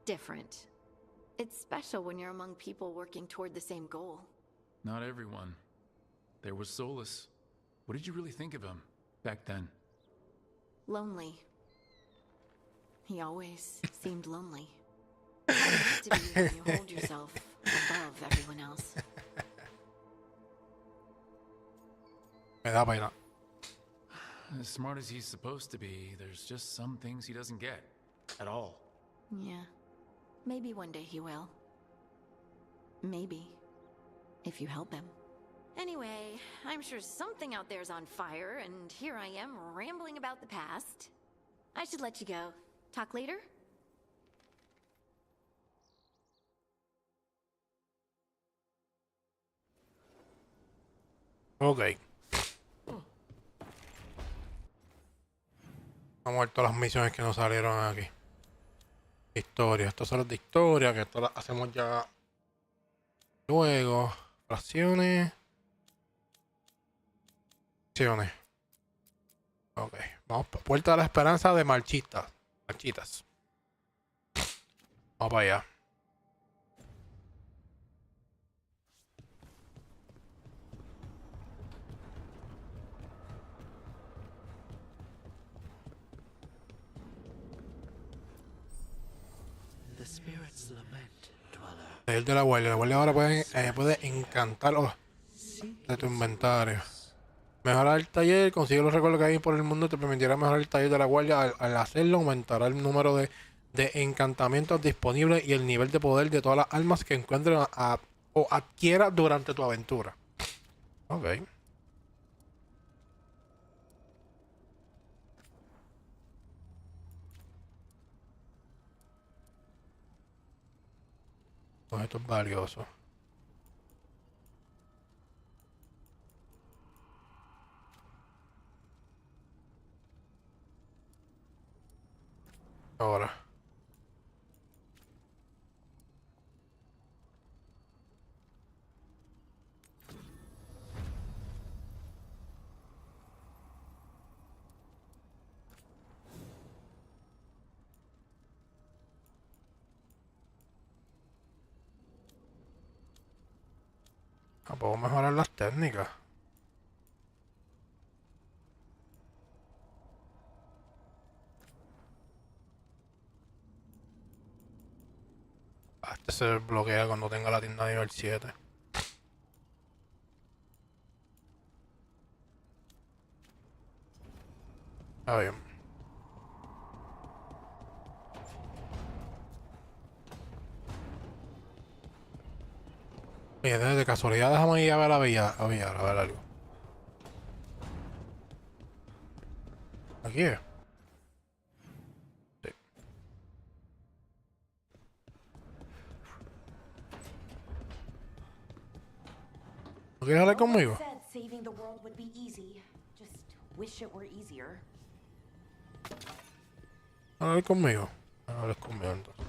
different. It's special when you're among people working toward the same goal. Not everyone. There was Solus. What did you really think of him back then? Lonely. He always seemed lonely. How does it to be when you hold yourself above everyone else? Me da pena. As smart as he's supposed to be, there's just some things he doesn't get. At all. Yeah. Maybe one day he will. Maybe. If you help him. Anyway, I'm sure something out there's on fire, and here I am rambling about the past. I should let you go. Talk later? Ok. Vamos a ver todas las misiones que nos salieron aquí. Historia. Estos son los de historia, que esto las hacemos ya luego. Fracciones. Acciones. Ok. Vamos a Puerta de la Esperanza de Marchitas. Marchitas. Vamos para allá. The spirits lament, dweller. Taller de la guardia. La guardia ahora puede encantar de tu inventario. Mejorar el taller, consigue los recuerdos que hay por el mundo, te permitirá mejorar el taller de la guardia. Al hacerlo, aumentará el número de encantamientos disponibles y el nivel de poder de todas las armas que encuentres o adquieras durante tu aventura. Ok. Pues esto es valioso. Ahora. Puedo mejorar las técnicas. Este se bloquea cuando tenga la tienda nivel 7. Está bien. Oye, de casualidad déjame ir a ver a ver algo. Aquí es. Sí. ¿No quieres hablar conmigo? Saving the world would be easy. Just wish it were easier. Hablar conmigo. Hablar conmigo entonces.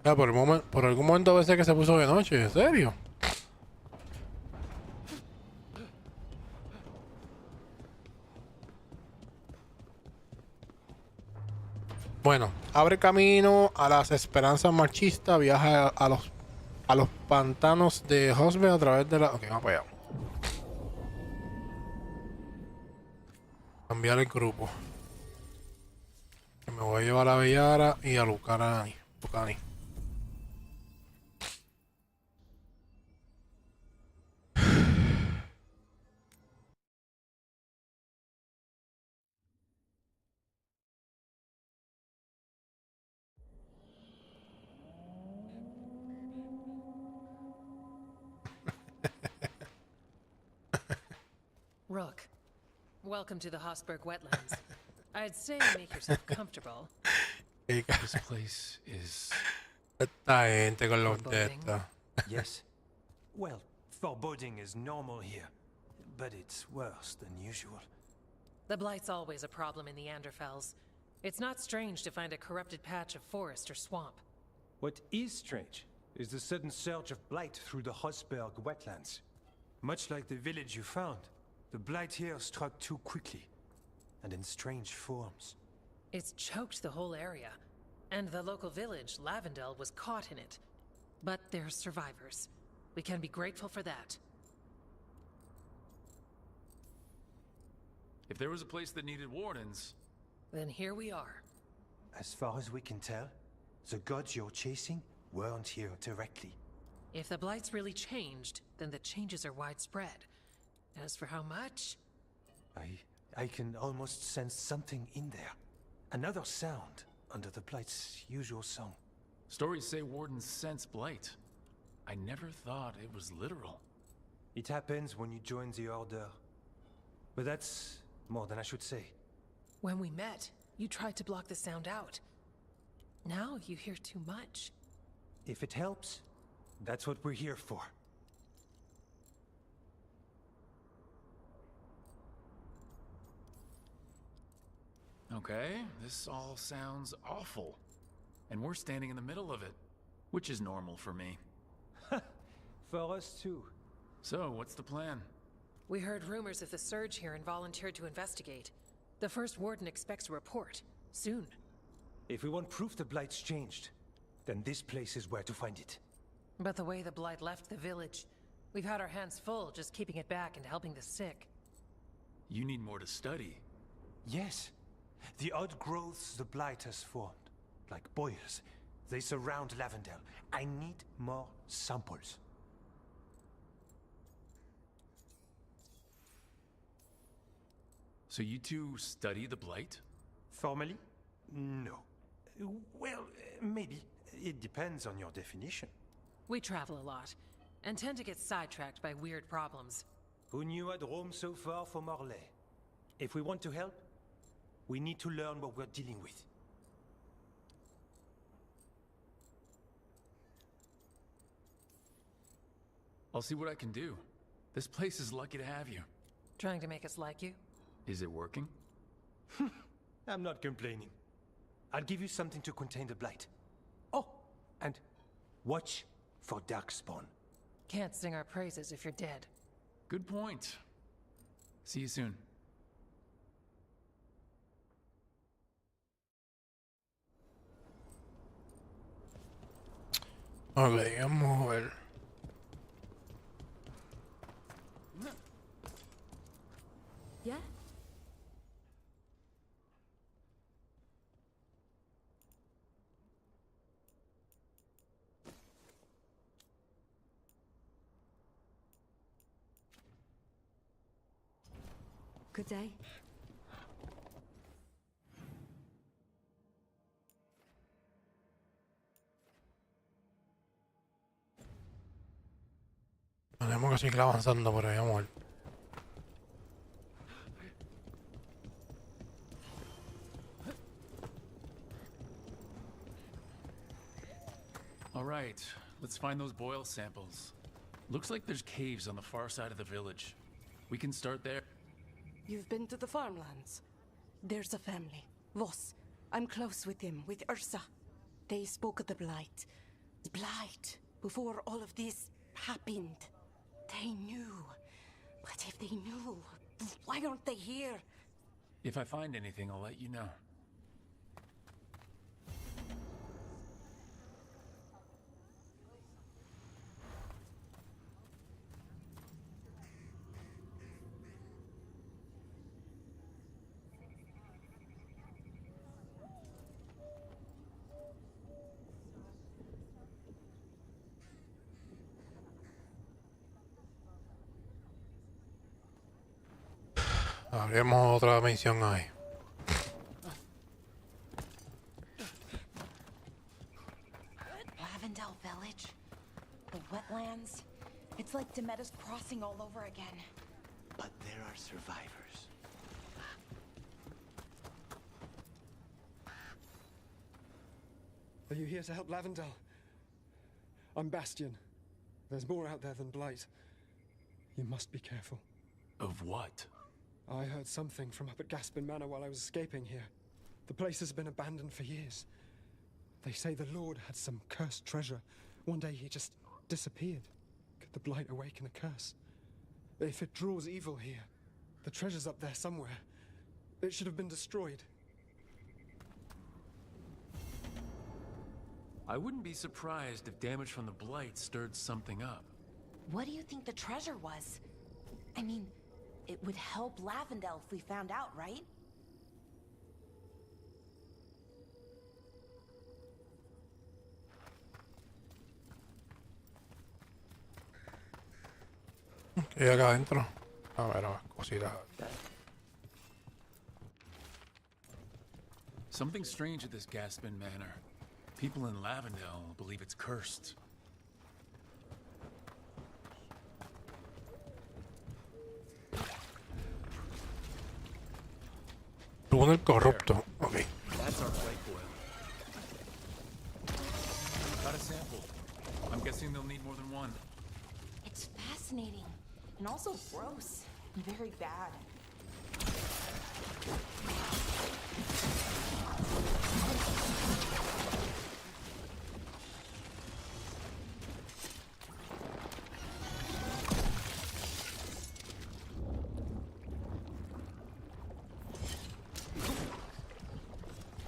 Ya, por algún momento a veces que se puso de noche, ¿en serio? Bueno, abre camino a las esperanzas marchistas, viaja a los pantanos de Hosbe a través de la... Ok, vamos para allá. Cambiar el grupo. Que me voy a llevar a Bellara y a Lucani. Rook, welcome to the Hosberg wetlands. I'd say make yourself comfortable. This place is... Esta gente con los tetas. Yes. Well, foreboding is normal here, but it's worse than usual. The Blight's always a problem in the Anderfels. It's not strange to find a corrupted patch of forest or swamp. What is strange is the sudden surge of blight through the Hosberg wetlands. Much like the village you found, the blight here struck too quickly, and in strange forms. It's choked the whole area. And the local village, Lavendel, was caught in it. But they're survivors. We can be grateful for that. If there was a place that needed wardens... Then here we are. As far as we can tell, the gods you're chasing weren't here directly. If the Blight's really changed, then the changes are widespread. As for how much... I can almost sense something in there. Another sound under the Blight's usual song. Stories say wardens sense blight. I never thought it was literal. It happens when you join the Order. But that's more than I should say. When we met, you tried to block the sound out. Now you hear too much. If it helps, that's what we're here for. Okay, this all sounds awful. And we're standing in the middle of it, which is normal for me. For us too. So, what's the plan? We heard rumors of the surge here and volunteered to investigate. The first warden expects a report. Soon. If we want proof the Blight's changed, then this place is where to find it. But the way the Blight left the village, we've had our hands full just keeping it back and helping the sick. You need more to study. Yes. The odd growths the Blight has formed, like boils, they surround Lavendel. I need more samples. So you two study the Blight? Formally? No. Well, maybe. It depends on your definition. We travel a lot, and tend to get sidetracked by weird problems. Who knew I'd roam so far from Orlais? If we want to help, we need to learn what we're dealing with. I'll see what I can do. This place is lucky to have you. Trying to make us like you? Is it working? I'm not complaining. I'll give you something to contain the Blight. Oh, and watch for Darkspawn. Can't sing our praises if you're dead. Good point. See you soon. Ok, vamos a ver. Yeah? Good day. Tenemos que seguir avanzando por ahí, vamos a ver. All right, let's find those boil samples. Looks like there's caves on the far side of the village. We can start there. You've been to the farmlands? There's a family. Voss. I'm close with him, with Ursa. They spoke of the Blight. The Blight. Before all of this happened. They knew. But if they knew, why aren't they here? If I find anything, I'll let you know. Abrimos otra misión ahí. Lavendel Village? The wetlands? It's like Demeter's Crossing all over again. But there are survivors. Are you here to help Lavendel? I'm Bastion. There's more out there than Blight. You must be careful. Of what? I heard something from up at Gaspin Manor while I was escaping here. The place has been abandoned for years. They say the Lord had some cursed treasure. One day he just disappeared. Could the Blight awaken a curse? If it draws evil here, the treasure's up there somewhere. It should have been destroyed. I wouldn't be surprised if damage from the Blight stirred something up. What do you think the treasure was? I mean, it would help Lavendel if we found out, right? Y acá adentro. A ver, cositas. Something strange at this Gaspin Manor. People in Lavendel believe it's cursed. Tuvo el corrupto. Ok. That's our plate boil. Got a sample. I'm guessing they'll need more than one. It's fascinating and also gross and very bad.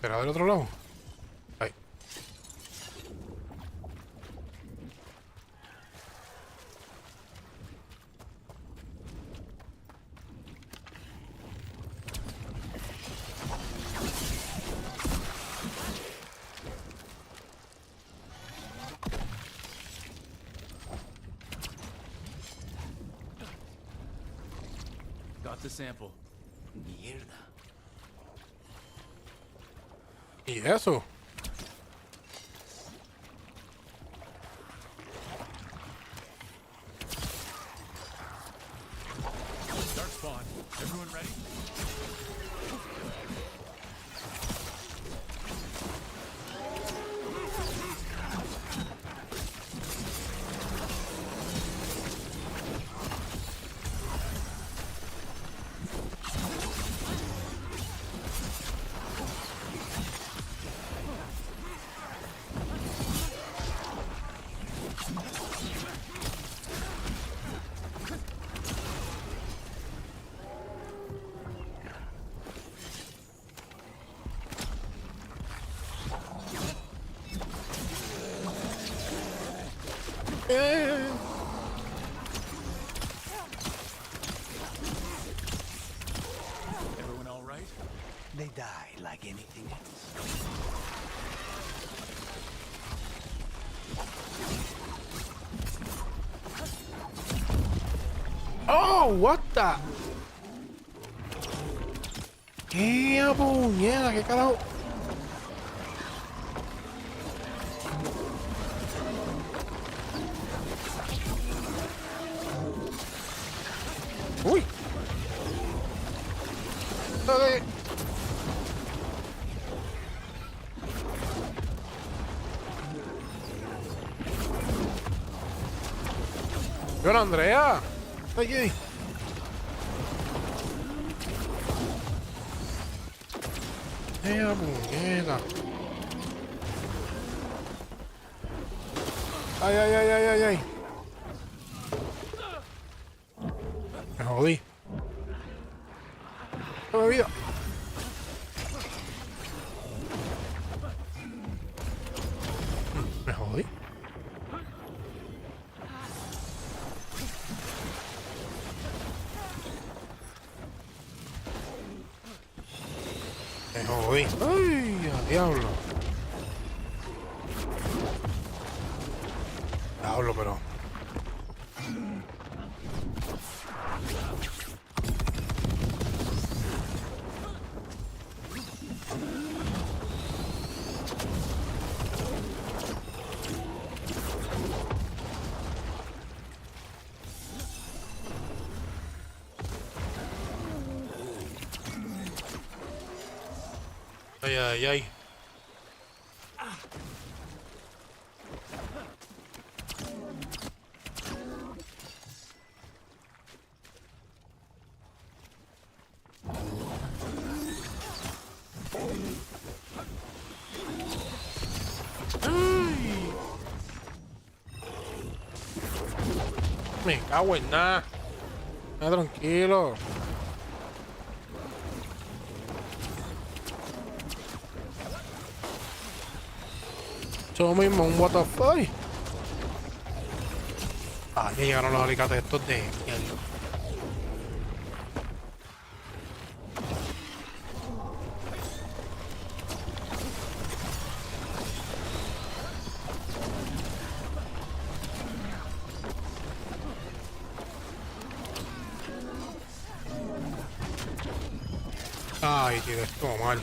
¿Será del otro lado? Ahí. Got the sample. Mierda. ¿Y eso? Start spawn. Everyone ready? Everyone all right? They die like anything else. Oh, what the? ¡Qué puñeta! ¿Qué carajo? ¡Uy! ¡Dale! ¡Hola, Andrea! ¡Está aquí! ¡Qué puñeta! ¡Ay, ay, ay, ay, ay, ay! Me jodí. ¡Dame vida! Me jodí. Me jodí. ¡Ay, a diablo! Diablo, pero... Ay, ay, ay. Ay. Me cago en nada. Tranquilo. Eso mismo, un what the fuck. Ah, ya llegaron los alicates estos de mierda. Ay, tío, esto mal.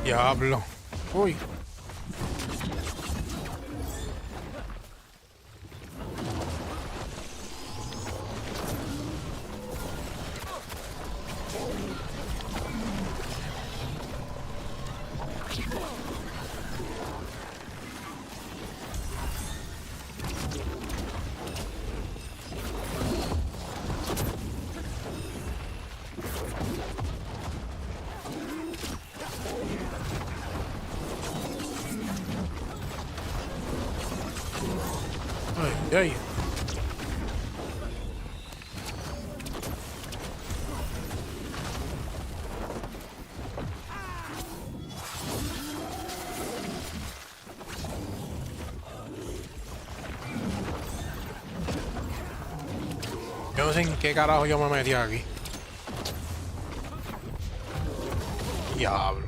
Diablo. Uy. Ay, ay. Yo no sé en qué carajo yo me metí aquí. Diablo.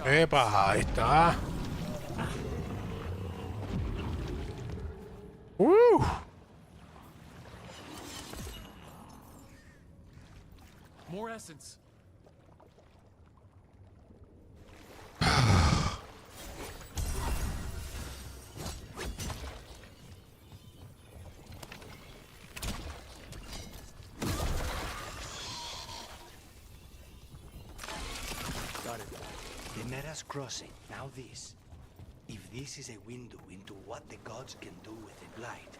Epa, ahí está. More essence. Got it. The Meta's crossing. Now this. If this is a window into what the gods can do with the blight.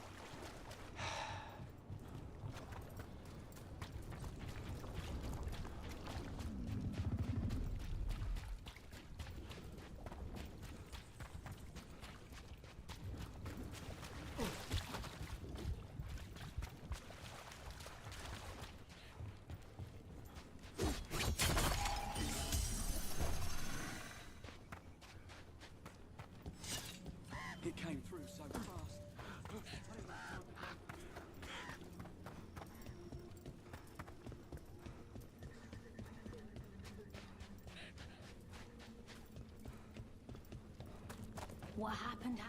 It came through so fast. What happened?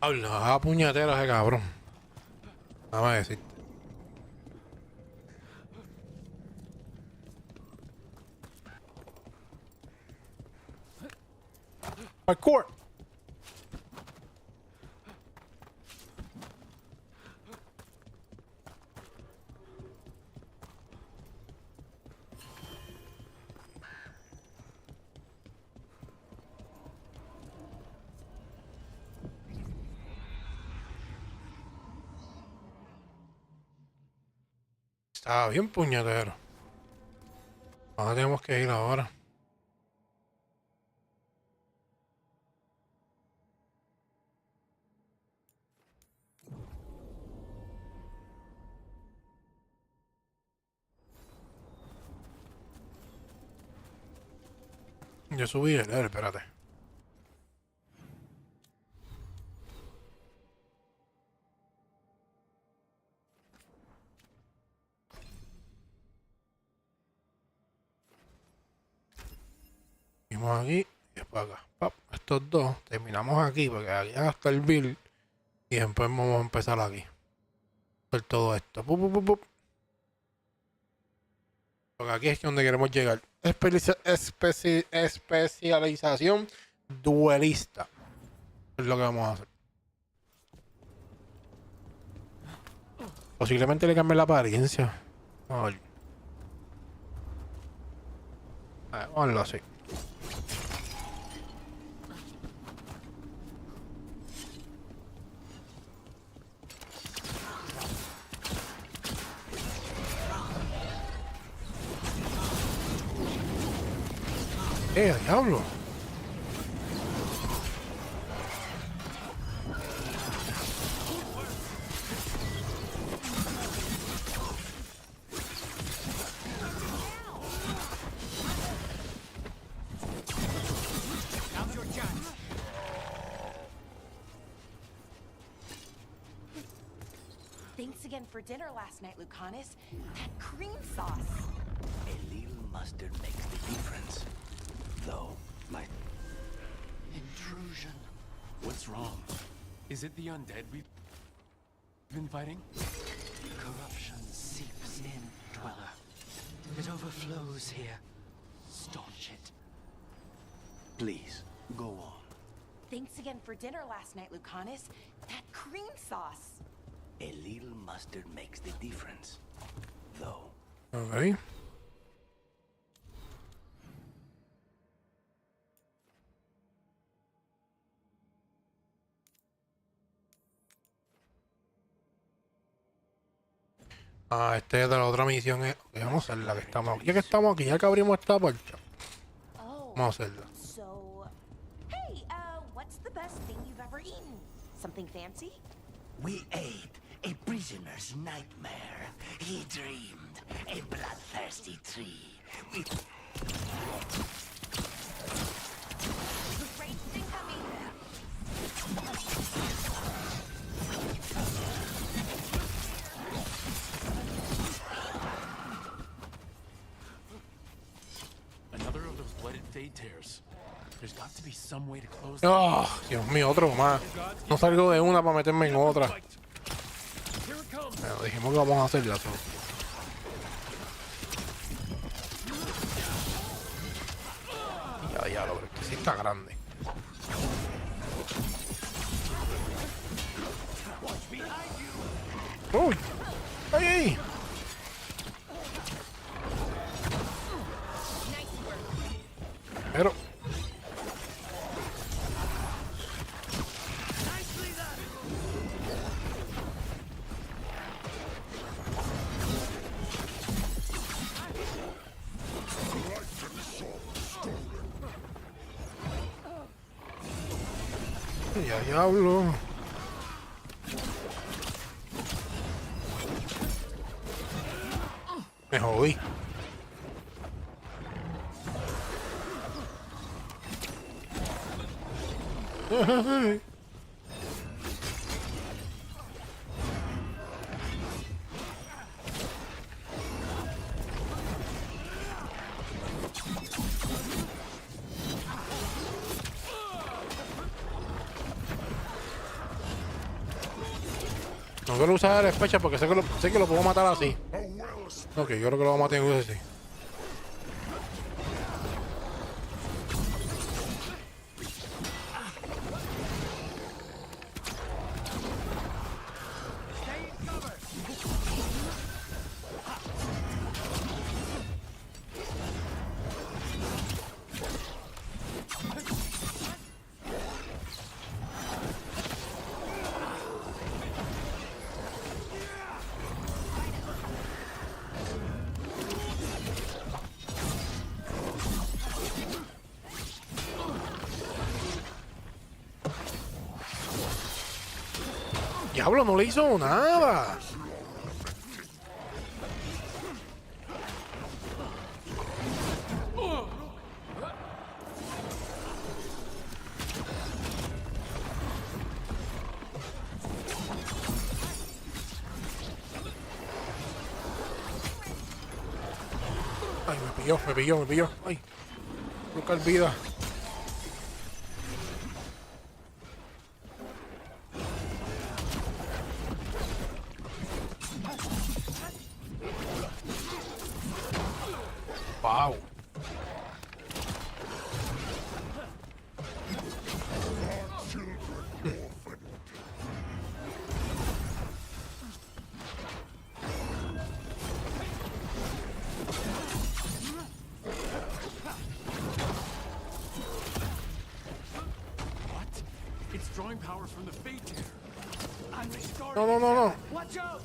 Habla, puñetero ese cabrón. Vamos a decir. Parkour. Está bien puñetero. ¿A dónde tenemos que ir ahora? Yo subí el espérate. Vimos aquí y después acá. Pap, estos dos terminamos aquí porque aquí hasta el build y después vamos a empezar aquí. Por todo esto. Pup, pup, pup, pup. Porque aquí es donde queremos llegar. Especialización duelista. Es lo que vamos a hacer. Posiblemente le cambie la apariencia. A ver. Vamos a verlo así. Diablo. Thanks again for dinner last night, Lucanus. That cream sauce. A little mustard makes the difference. Though, my Intrusion. What's wrong? Is it the undead we've been fighting? corruption seeps in, Dweller. It overflows here. Staunch it. Please, go on. Thanks again for dinner last night, Lucanus. That cream sauce. A little mustard makes the difference. Though. Okay. Ah, este es de la otra misión. Vamos a hacer la que estamos aquí. Ya que estamos aquí, ya que abrimos esta puerta. Vamos a hacerla. So, hey, what's the best thing you've ever eaten? Something fancy? We ate a prisoner's nightmare. He dreamed a bloodthirsty tree with... Great thing coming. Another of those blooded fade tears. There's got to be some way to close Oh, Dios mío, otro más. No salgo de una para meterme en otra. Bueno, dijimos que vamos a hacerla. So. Ya, lo que sí está grande. ¡Uy! ¡Ay! Pero... Ya diablo. Me jodí. No quiero usar la especha porque sé que lo puedo matar así. Ok, yo creo que lo voy a matar en así. Diablo, no le hizo nada. Ay, me pilló. Ay, nunca olvida. Wow. It's drawing power from the fate tear. I'm restoring. No. Watch out!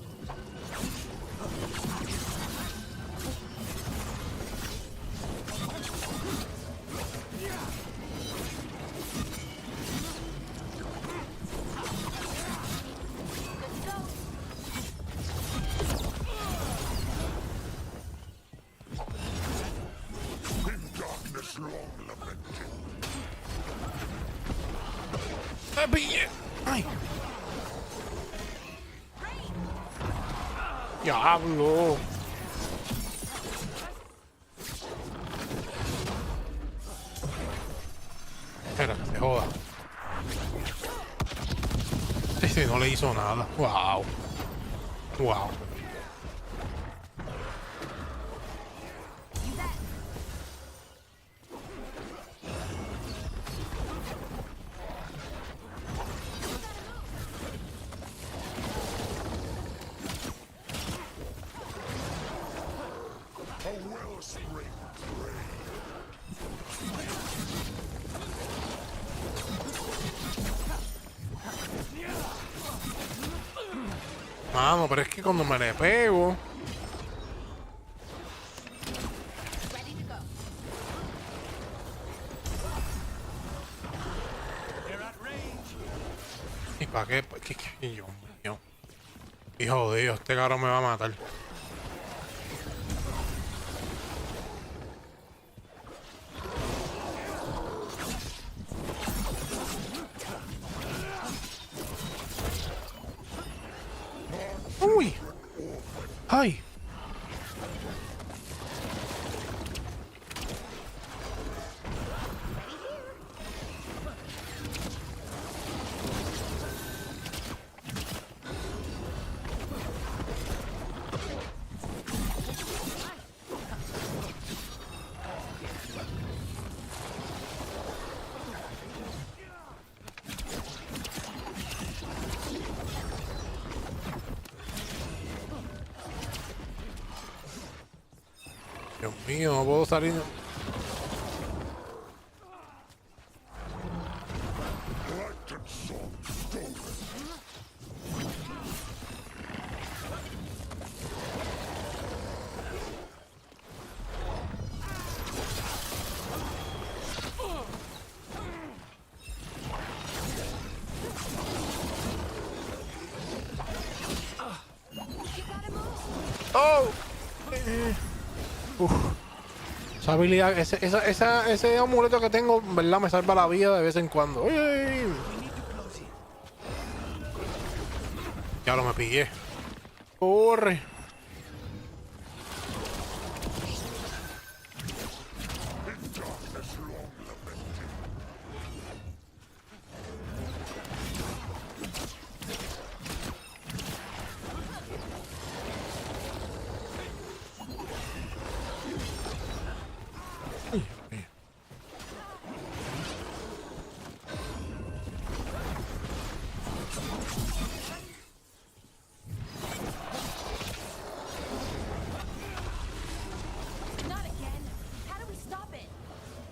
Me pillé. Ay. Diablo. Espera, que se joda. Este no le hizo nada. Wow. Mano, pero es que cuando me le pego. ¿Y para qué? Dios mío. Hijo de Dios, este cabrón me va a matar. Uy. Ay. Dios mío, no puedo salir. Oh. Esa habilidad, ese amuleto que tengo, en verdad, me salva la vida de vez en cuando. ¡Ay! Ya lo me pillé. Corre.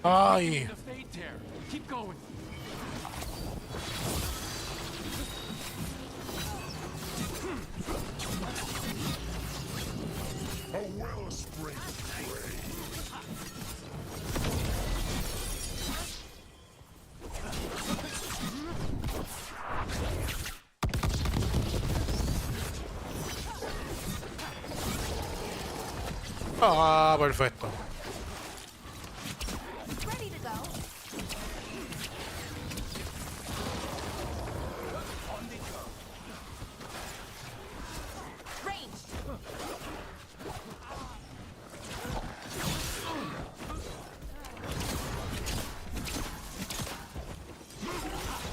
Ay. Ah, perfecto.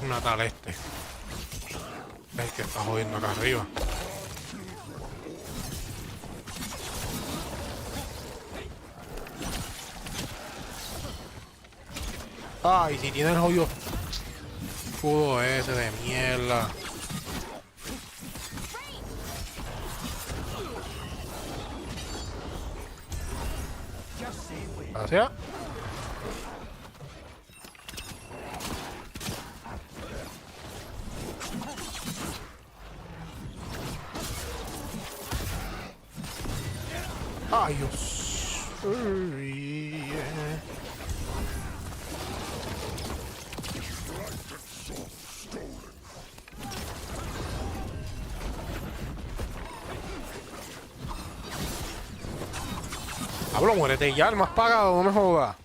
Una tal este. El que está jodiendo acá arriba. Ay, si tiene el jodido escudo ese de mierda. Gracias. Ay, Dios. Uy, Hablo, muérete ya, el más pagado, no me jodas.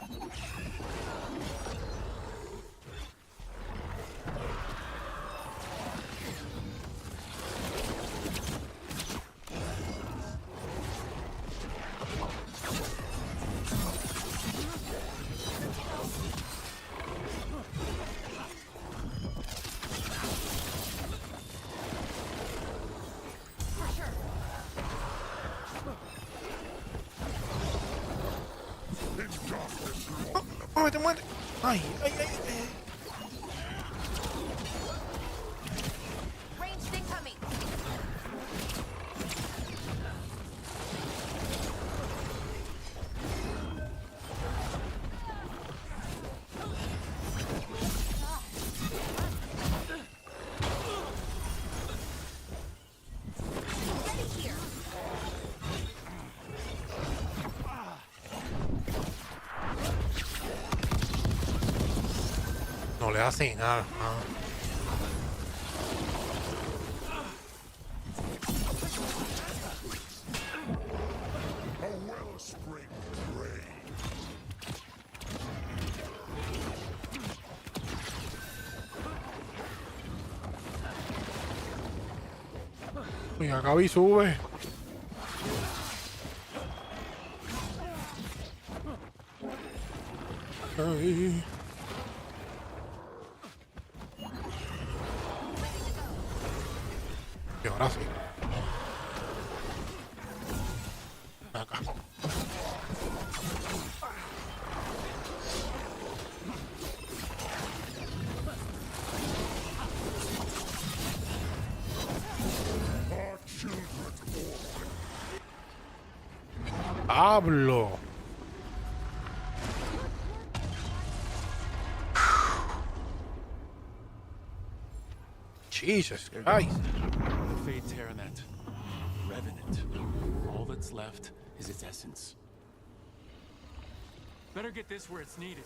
Muérete, muérete. Ay, ay, ay, ay. Ranged incoming. No le hace nada. Y acá y sube. Ay. Y ahora sí. Acá. Hablo. Jesus Christ. The Fade Terranet. Revenant. All that's left is its essence. Better get this where it's needed.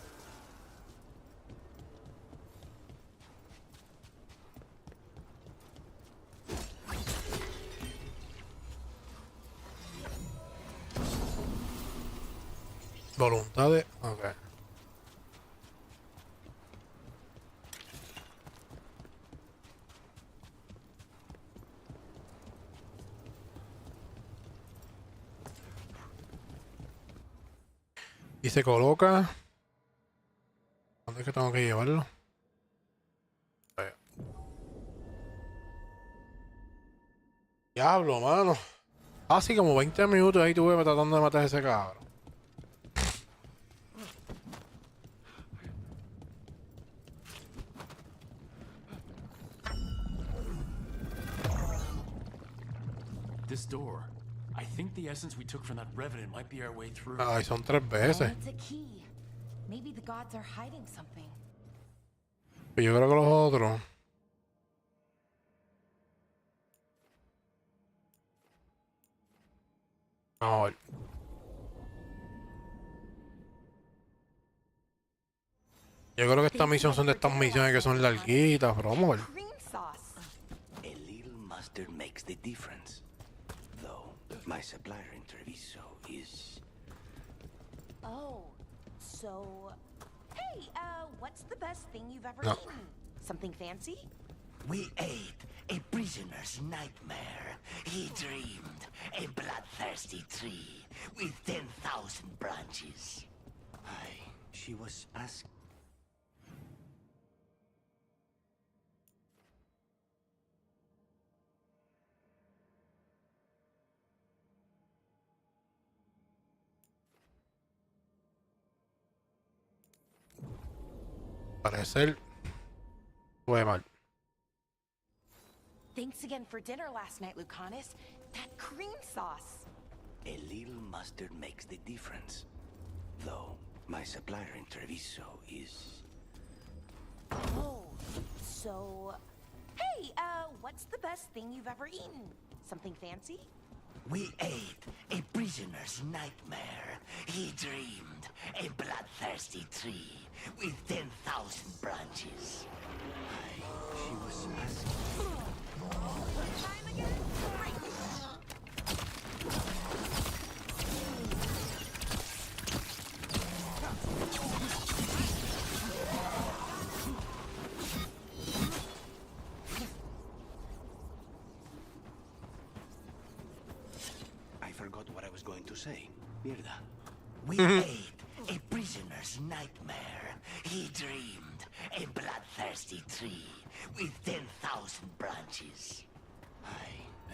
Voluntades. Ok. Y se coloca. ¿Dónde es que tengo que llevarlo? Ahí. Diablo, mano. Así como 20 minutos ahí tuve tratando de matar a ese cabrón. This door. I think the essence we took from that revenant might be our way through. Ay, son 3 veces. It's a key. Maybe the gods are hiding something. Pero yo creo que los otros. Vamos a ver. Yo creo que estas misiones son de estas misiones que son larguitas, pero vamos a ver. Cream sauce. A little mustard makes the difference. Though my supplier in Treviso is... Oh, so... Hey, what's the best thing you've ever No. eaten? Something fancy? We ate a prisoner's nightmare. He dreamed a bloodthirsty tree with 10,000 branches. She was asked. parecer fue mal. Thanks again for dinner last night, Lucanus. That cream sauce. A little mustard makes the difference. Though, my supplier in Treviso is... Oh, so... Hey, what's the best thing you've ever eaten? Something fancy? We ate a prisoner's nightmare. He dreamed a bloodthirsty tree with 10,000 branches. She was asking. Time again? I forgot what I was going to say. Mierda. We ate a prisoner's nightmare. He dreamed a bloodthirsty tree with 10,000 branches.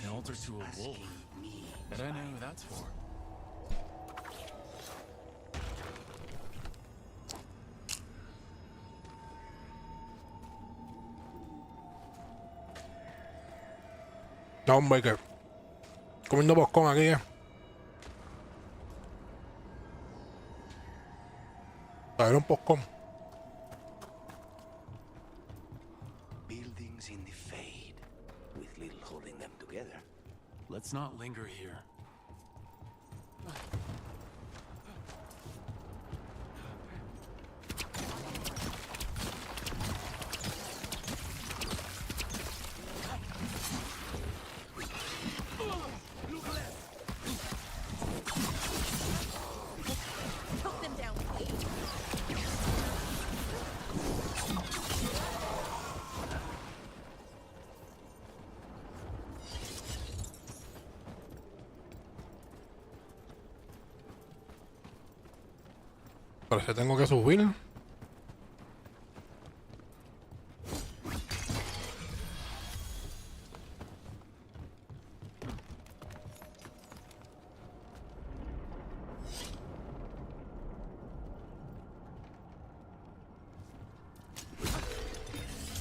An altar to a wolf. Bet I know who that's for. No, hombre, que comiendo boscón aquí, A ver un boscón. Buildings in the fade, with little holding them together. Let's not linger here. Took them down, please. Parece que tengo que subir.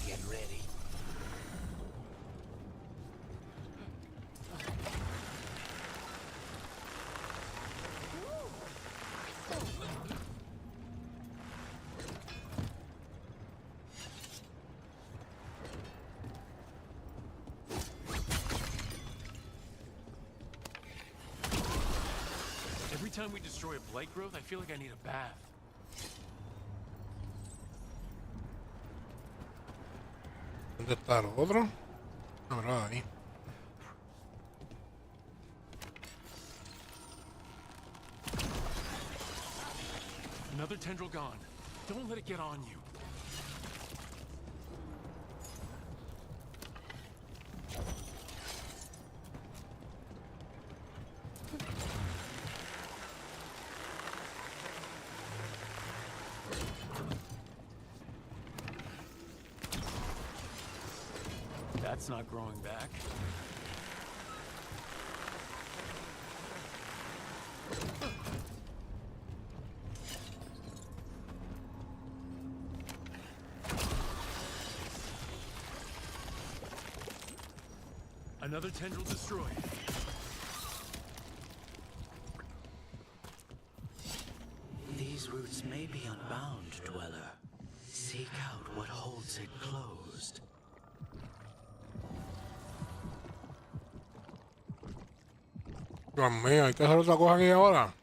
Get ready. Every time we destroy a blight growth, I feel like I need a bath. ¿Dónde está lo otro? No, no, ahí. Another tendril gone. Don't let it get on you. That's not growing back. Another tendril destroyed. These roots may be unbound, Dweller. Seek out what holds it closed. Dios mío, hay que hacer otra cosa aquí ahora.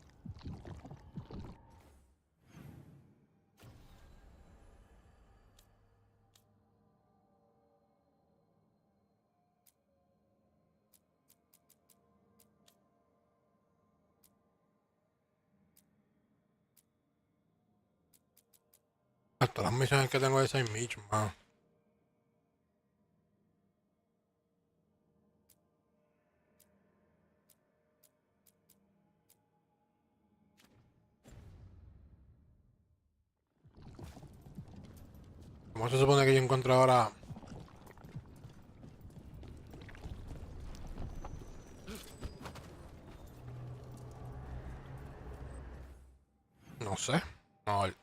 Hasta las misiones que tengo de 6 michos, man. ¿Cómo se supone que yo encuentro ahora? No sé. A ver.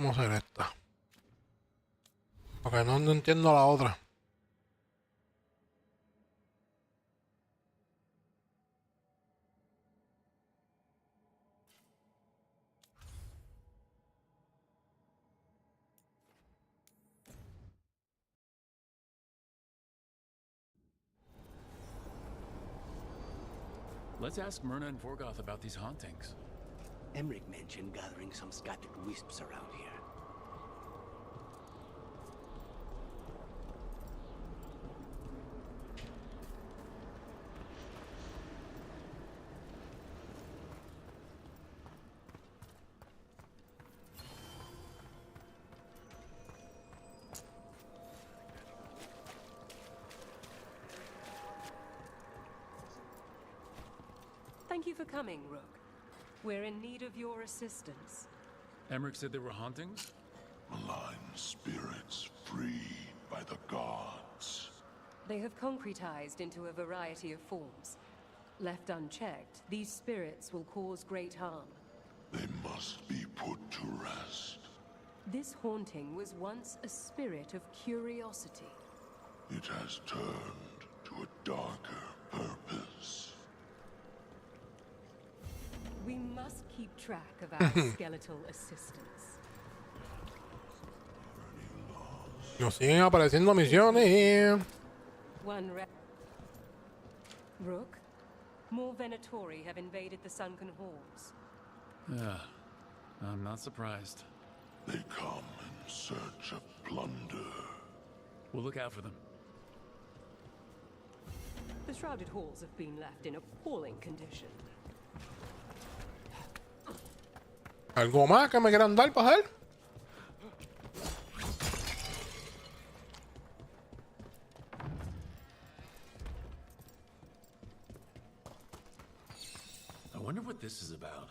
Vamos a hacer esta. Porque no entiendo la otra. Let's ask Myrna and Vorgoth about these hauntings. Emmerich mentioned gathering some scattered wisps around here. Thank you for coming, Rook. We're in need of your assistance. Emmerich said there were hauntings? Malign spirits freed by the gods. They have concretized into a variety of forms. Left unchecked, these spirits will cause great harm. They must be put to rest. This haunting was once a spirit of curiosity. It has turned to a darker purpose. We must keep track of our skeletal assistants. Nos siguen apareciendo misiones. Rook, more Venatori have invaded the sunken halls. Yeah, I'm not surprised. They come in search of plunder. We'll look out for them. The shrouded halls have been left in appalling condition. ¿Algo más que me quieran dar para hacer? I wonder what this is about.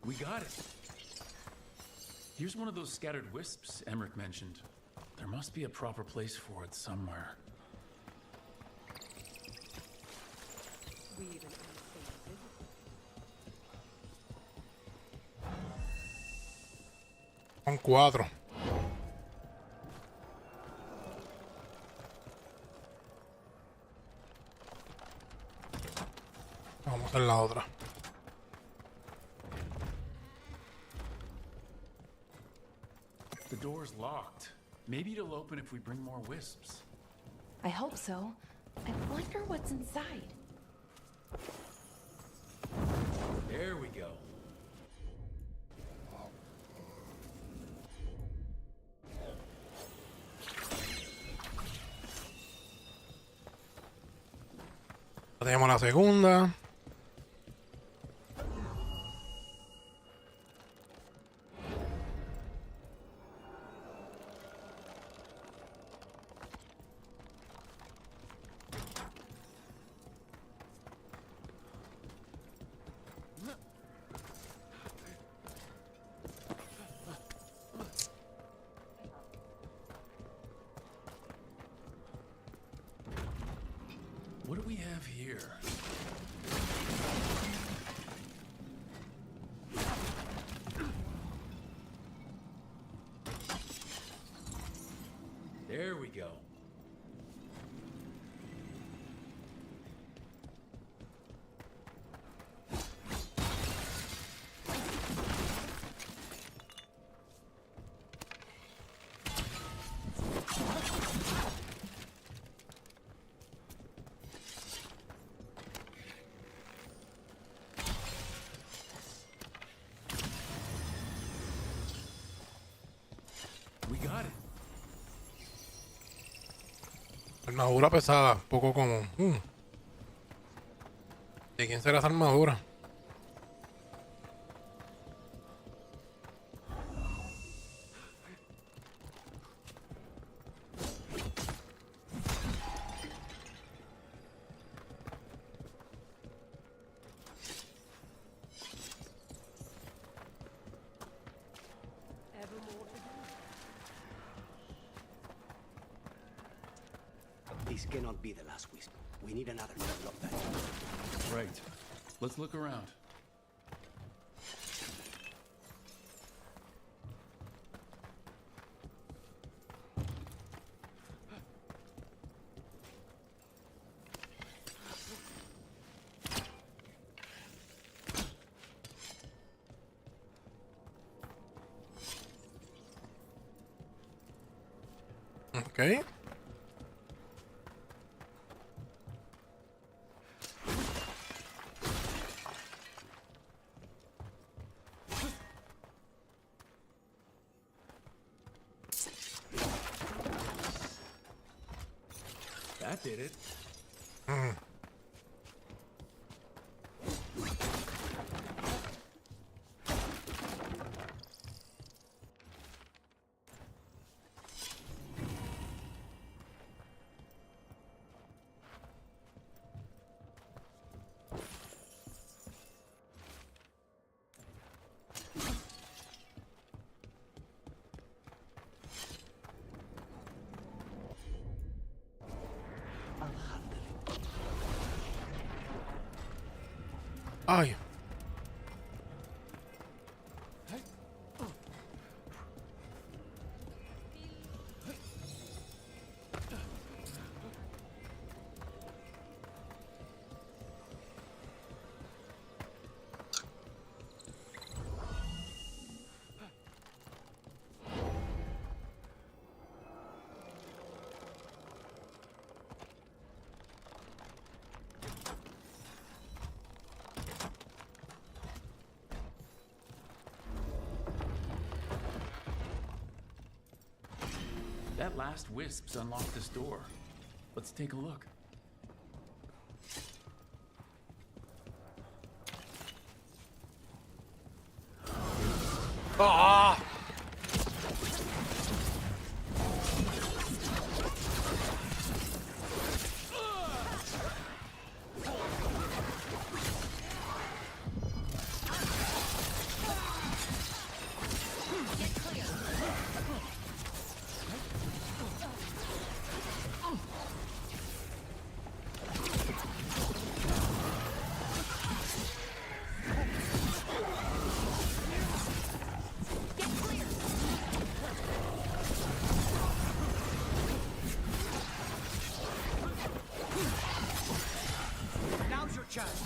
We got it. Here's one of those scattered wisps Emmerich mentioned. There must be a proper place for it somewhere. Son 4. Vamos a hacer la otra. The door's locked. Maybe it'll open if we bring more wisps. I hope so. I wonder what's inside. There we go. Tenemos la segunda. What do we have here? There we go. We got it. Armadura pesada, poco común. ¿De quién será esa armadura? This cannot be the last wisp. We need another level of that. Right. Let's look around. Okay. That did it. Ay. That last wisp's unlocked this door. Let's take a look. Ah! Now's your chance.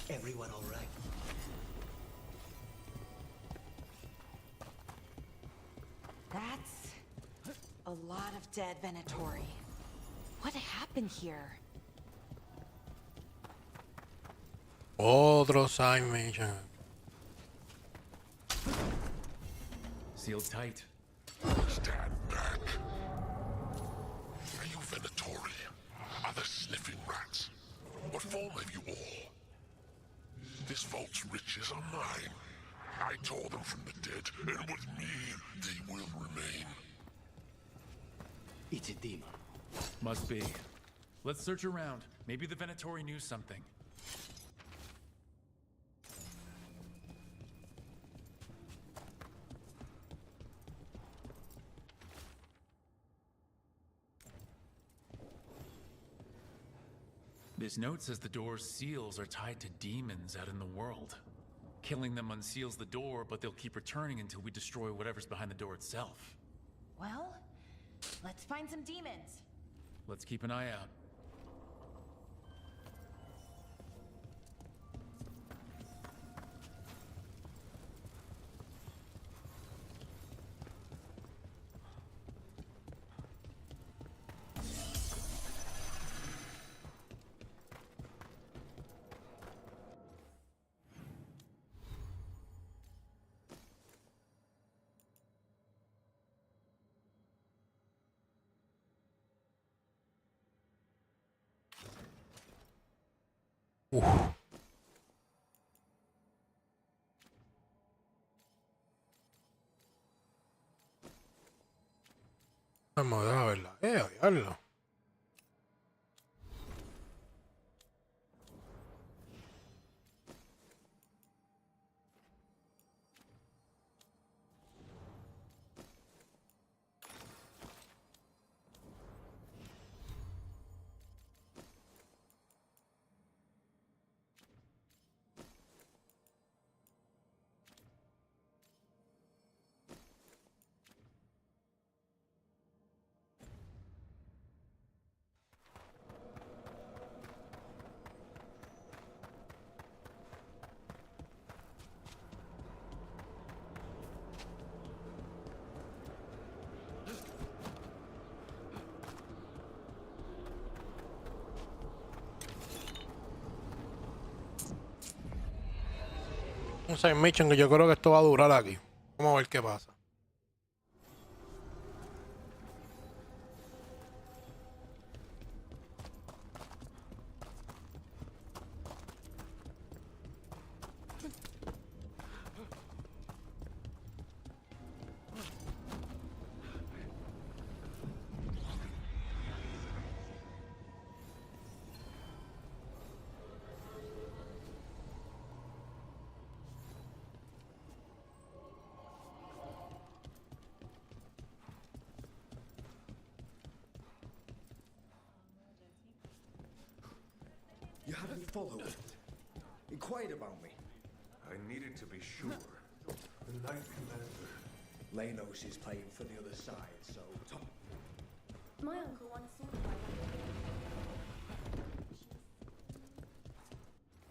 Everyone all right? That's a lot of dead Venatori. What happened here? Otro side mission. Sealed tight. Stand back. Are you Venatori? Other sniffing rats? What form have you all? This vault's riches are mine. I tore them from the dead, and with me, they will remain. It's a demon. Must be. Let's search around. Maybe the Venatori knew something. This note says the door's seals are tied to demons out in the world. Killing them unseals the door, but they'll keep returning until we destroy whatever's behind the door itself. Well, let's find some demons. Let's keep an eye out. Vamos a verla. Diablo. Un side mission que yo creo que esto va a durar aquí. Vamos a ver qué pasa. You haven't followed. Inquired about me. I needed to be sure. The Knight Commander. Lanos is playing for the other side, so Tom. My uncle once saw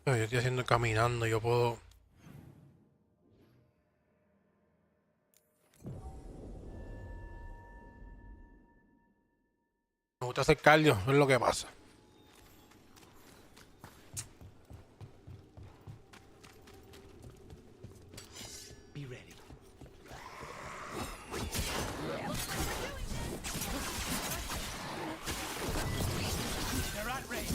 Yo estoy haciendo caminando, yo puedo. Me gusta hacer cardio, es lo que pasa. Be ready. They're at range.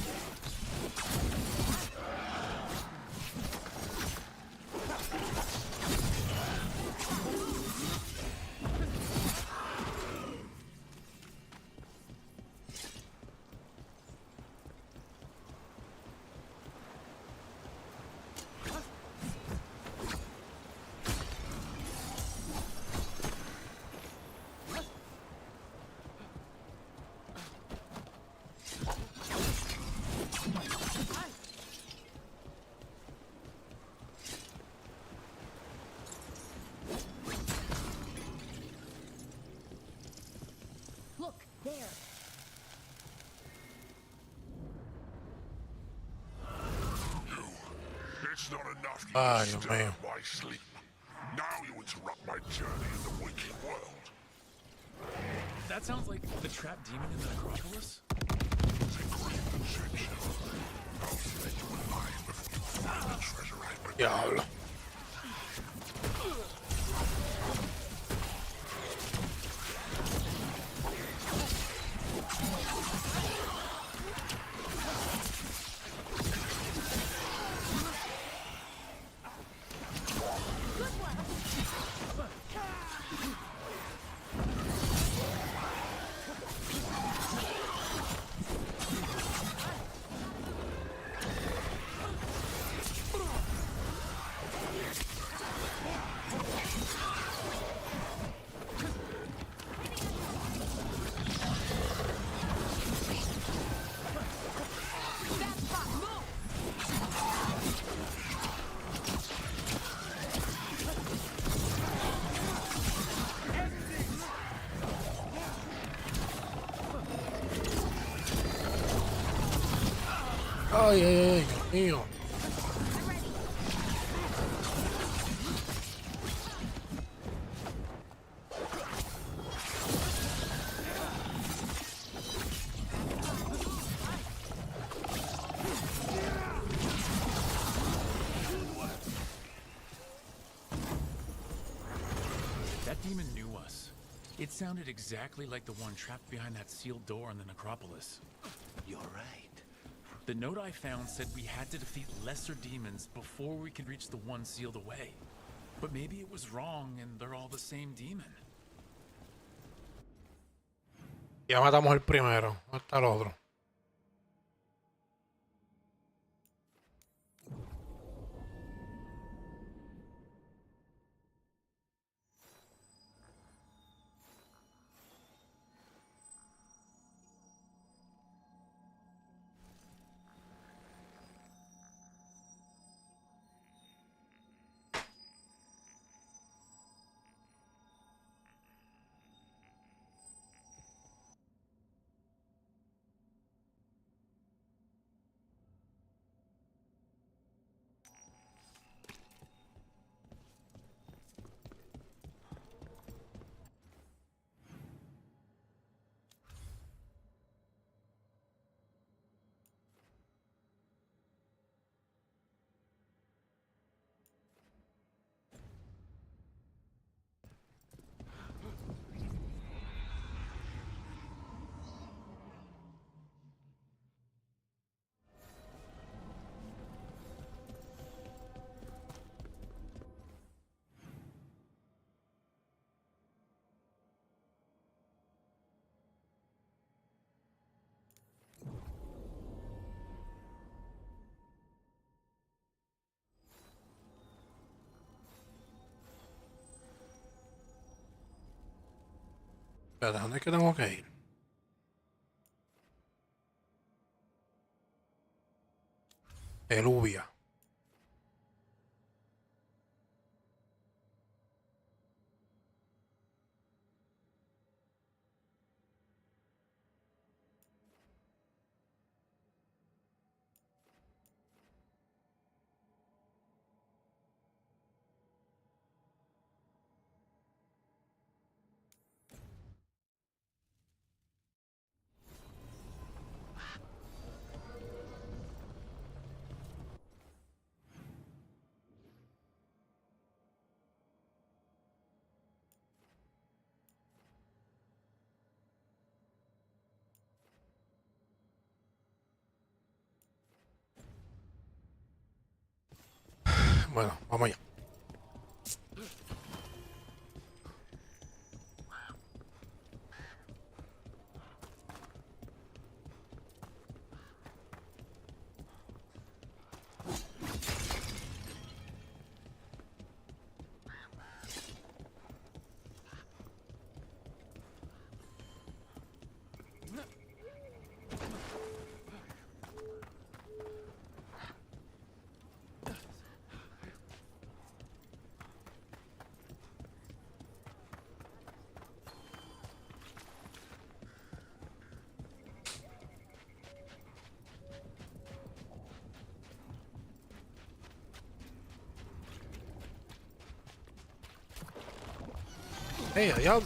Look, there. It's not enough you Ay, Dios disturb mío. my sleep. Now you interrupt my journey in the waking world. That sounds like the trapped demon in the necropolis. It's a great conception. I'll flay you alive before you find the treasure I prepared. Diablo. Ay, ay, ay, Dios mío. That demon knew us. It sounded exactly like the one trapped behind that sealed door in the necropolis. You're right. The note I found said we had to defeat lesser demons before we could reach the one sealed away. But maybe it was wrong and they're all the same demon. Ya matamos el primero. ¿Dónde está el otro? Espérate, ¿dónde es que tengo que ir? Eluvia. Bueno, vamos allá. Allá,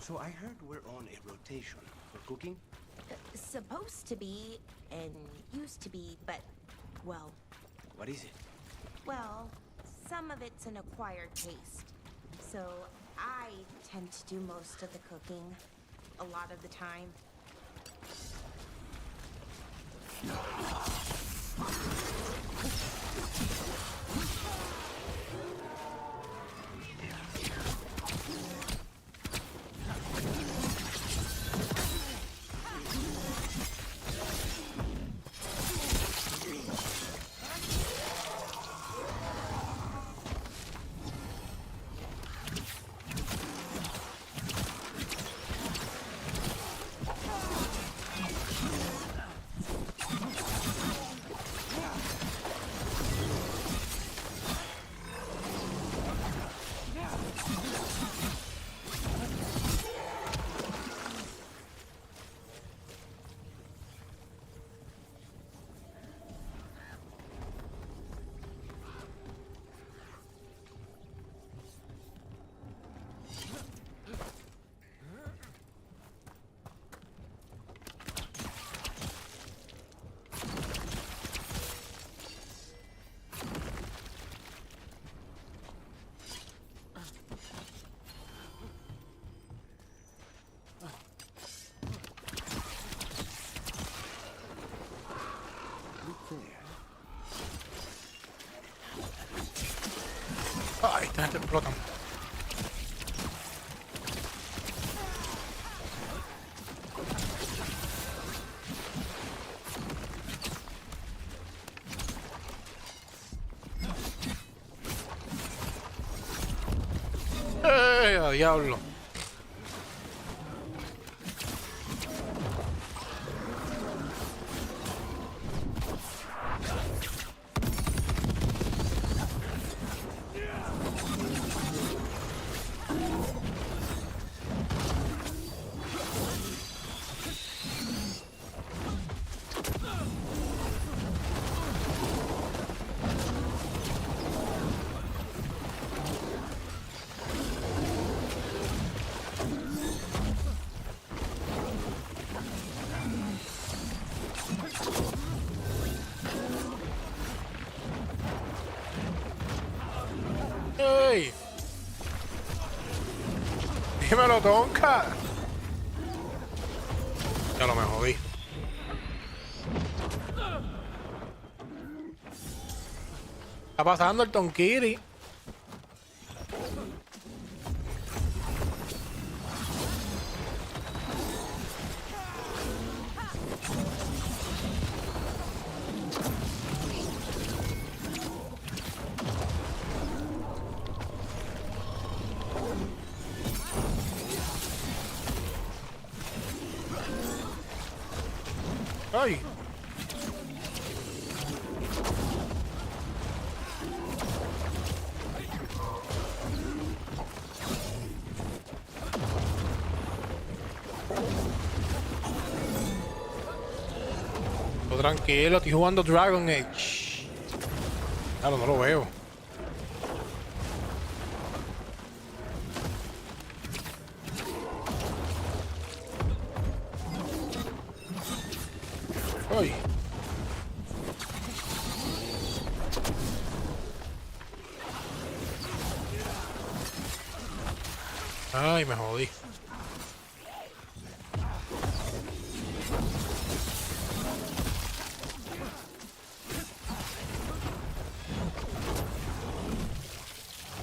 So I heard we're on a rotation for cooking? Supposed to be, and used to be, but, well... What is it? Well, some of it's an acquired taste. So I tend to do most of the cooking, a lot of the time. te explotan. ¡A diablo! ¡Ey! Dímelo, Tonka. Ya lo me jodí. Está pasando el Tonkiri. ¡Ay! Tranquilo, estoy jugando Dragon Age. Claro, no lo veo. Ay. Ay, me jodí.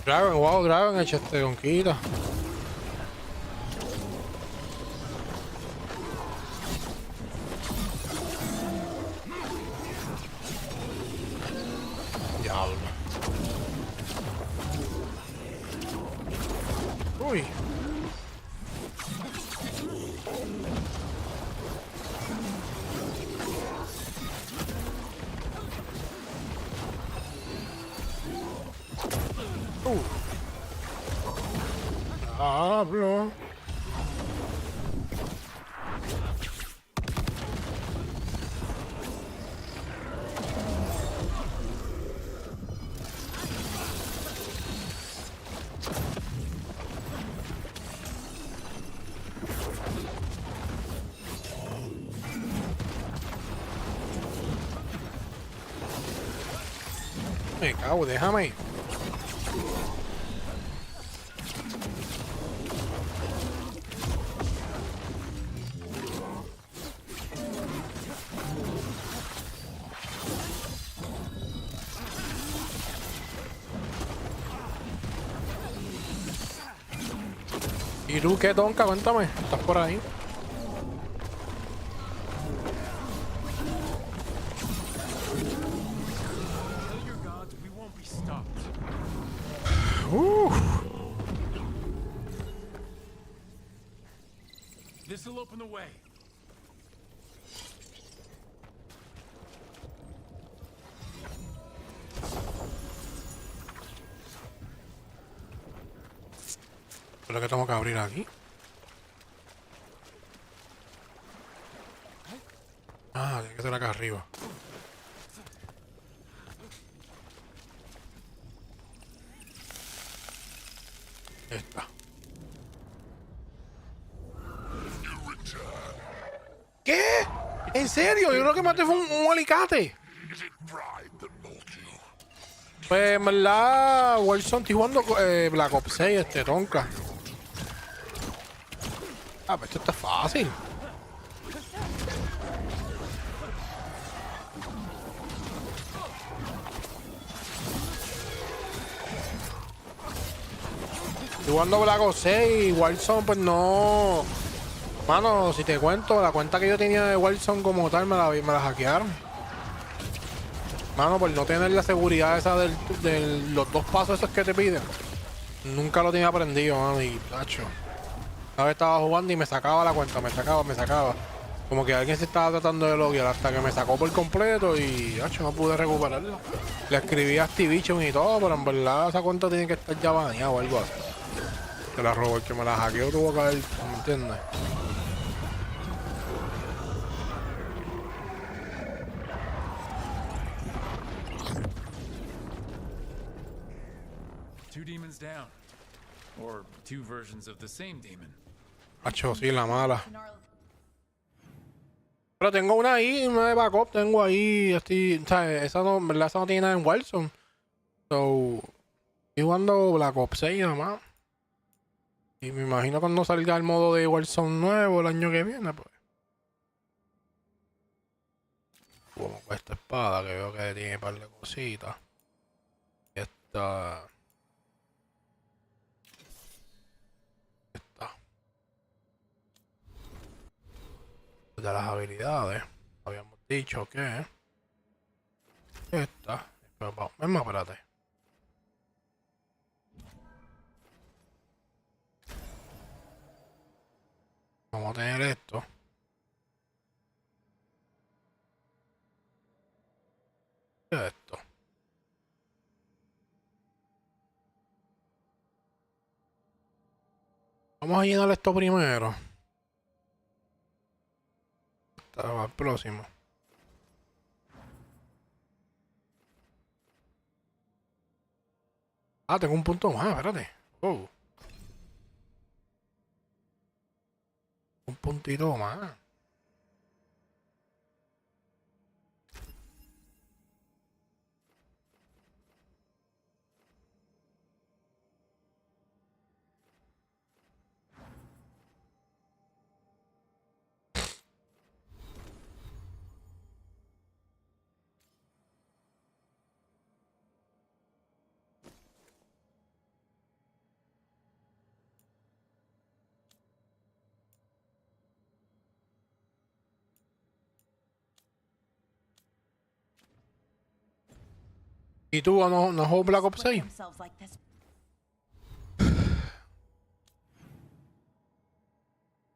Wow, Dragon Age, conquista. Diablo. Uy. Hablo. Me cago, déjame. ¿Y tú qué, Tonka? Cuéntame, ¿estás por ahí? This'll open the way. ¿Qué es lo que tengo que abrir aquí? Ah, tiene que ser acá arriba. Esta. ¿Qué? ¿En serio? Yo creo que maté fue un alicate. Pues en verdad, Wilson, estoy jugando Black Ops 6, Tonka. Ah, pues esto está fácil. Estoy jugando Black Ops 6 y Warzone, pues no. Mano, si te cuento, la cuenta que yo tenía de Warzone como tal me la hackearon. Mano, por no tener la seguridad esa de los 2 pasos esos que te piden. Nunca lo tenía aprendido, mano, y tacho. Una vez estaba jugando y me sacaba la cuenta, me sacaba. Como que alguien se estaba tratando de loguear hasta que me sacó por completo y tacho, no pude recuperarla. Le escribí a Activision y todo, pero en verdad esa cuenta tiene que estar ya baneada o algo así. Se la robó, el que me la hackeó tuvo que haber, ¿me entiendes? Two demons down. Or two versions of the same demon. Hacho, sí, la mala. Pero tengo una ahí, una de backup, tengo ahí, estoy, ¿sabes? Esa no, en verdad, esa no tiene nada en Warzone. So, estoy jugando Black Ops 6 nada más. Y me imagino cuando salga el modo de Warzone nuevo el año que viene, pues. Como con esta espada que veo que tiene un par de cositas. Esta. De las habilidades, habíamos dicho que esta, pero vamos, espérate. Vamos a tener esto. Esto. Vamos a llenar esto primero. Hasta el próximo. Ah, tengo un punto más, espérate. Oh. Un puntito más. ¿Y tú no juegas Black Ops 6?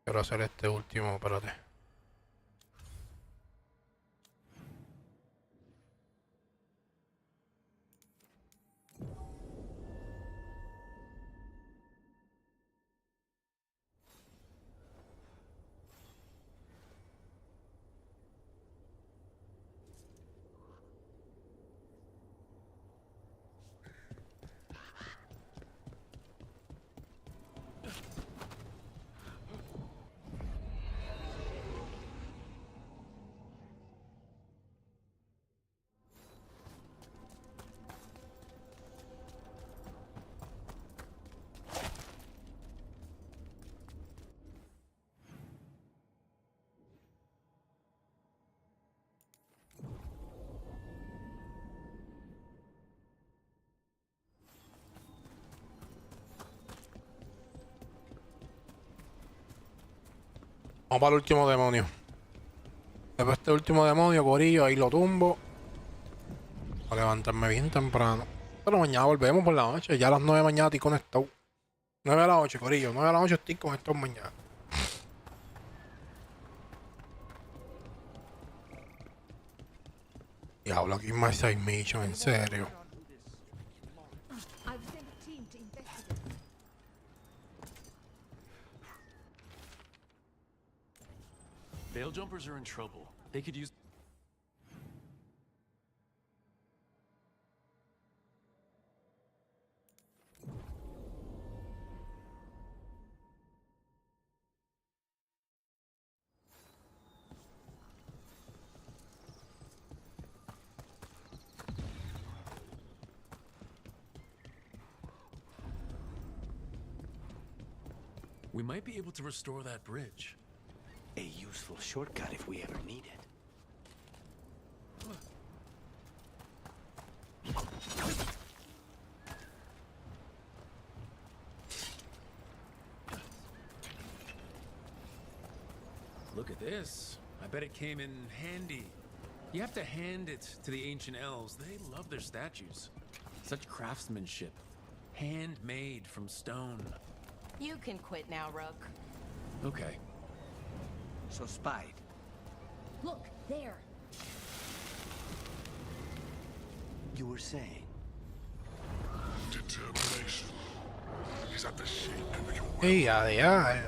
Quiero hacer este último, espérate. Vamos para el último demonio. Después de este último demonio, corillo, ahí lo tumbo. Para levantarme bien temprano. Pero mañana volvemos por la noche. Ya a las 9 de mañana estoy conectado. 9 de la noche, corillo. 9 de la noche estoy conectado mañana. Diablo, aquí más 6 mission, en serio. Veil jumpers are in trouble. They could use. We might be able to restore that bridge. A useful shortcut if we ever need it. look at this. I bet it came in handy. You have to hand it to the ancient elves. They love their statues. Such craftsmanship. Handmade from stone. You can quit now, Rook. Okay. So spied. Look, there. You were saying? Determination is at the shape of your will. Hey, yeah.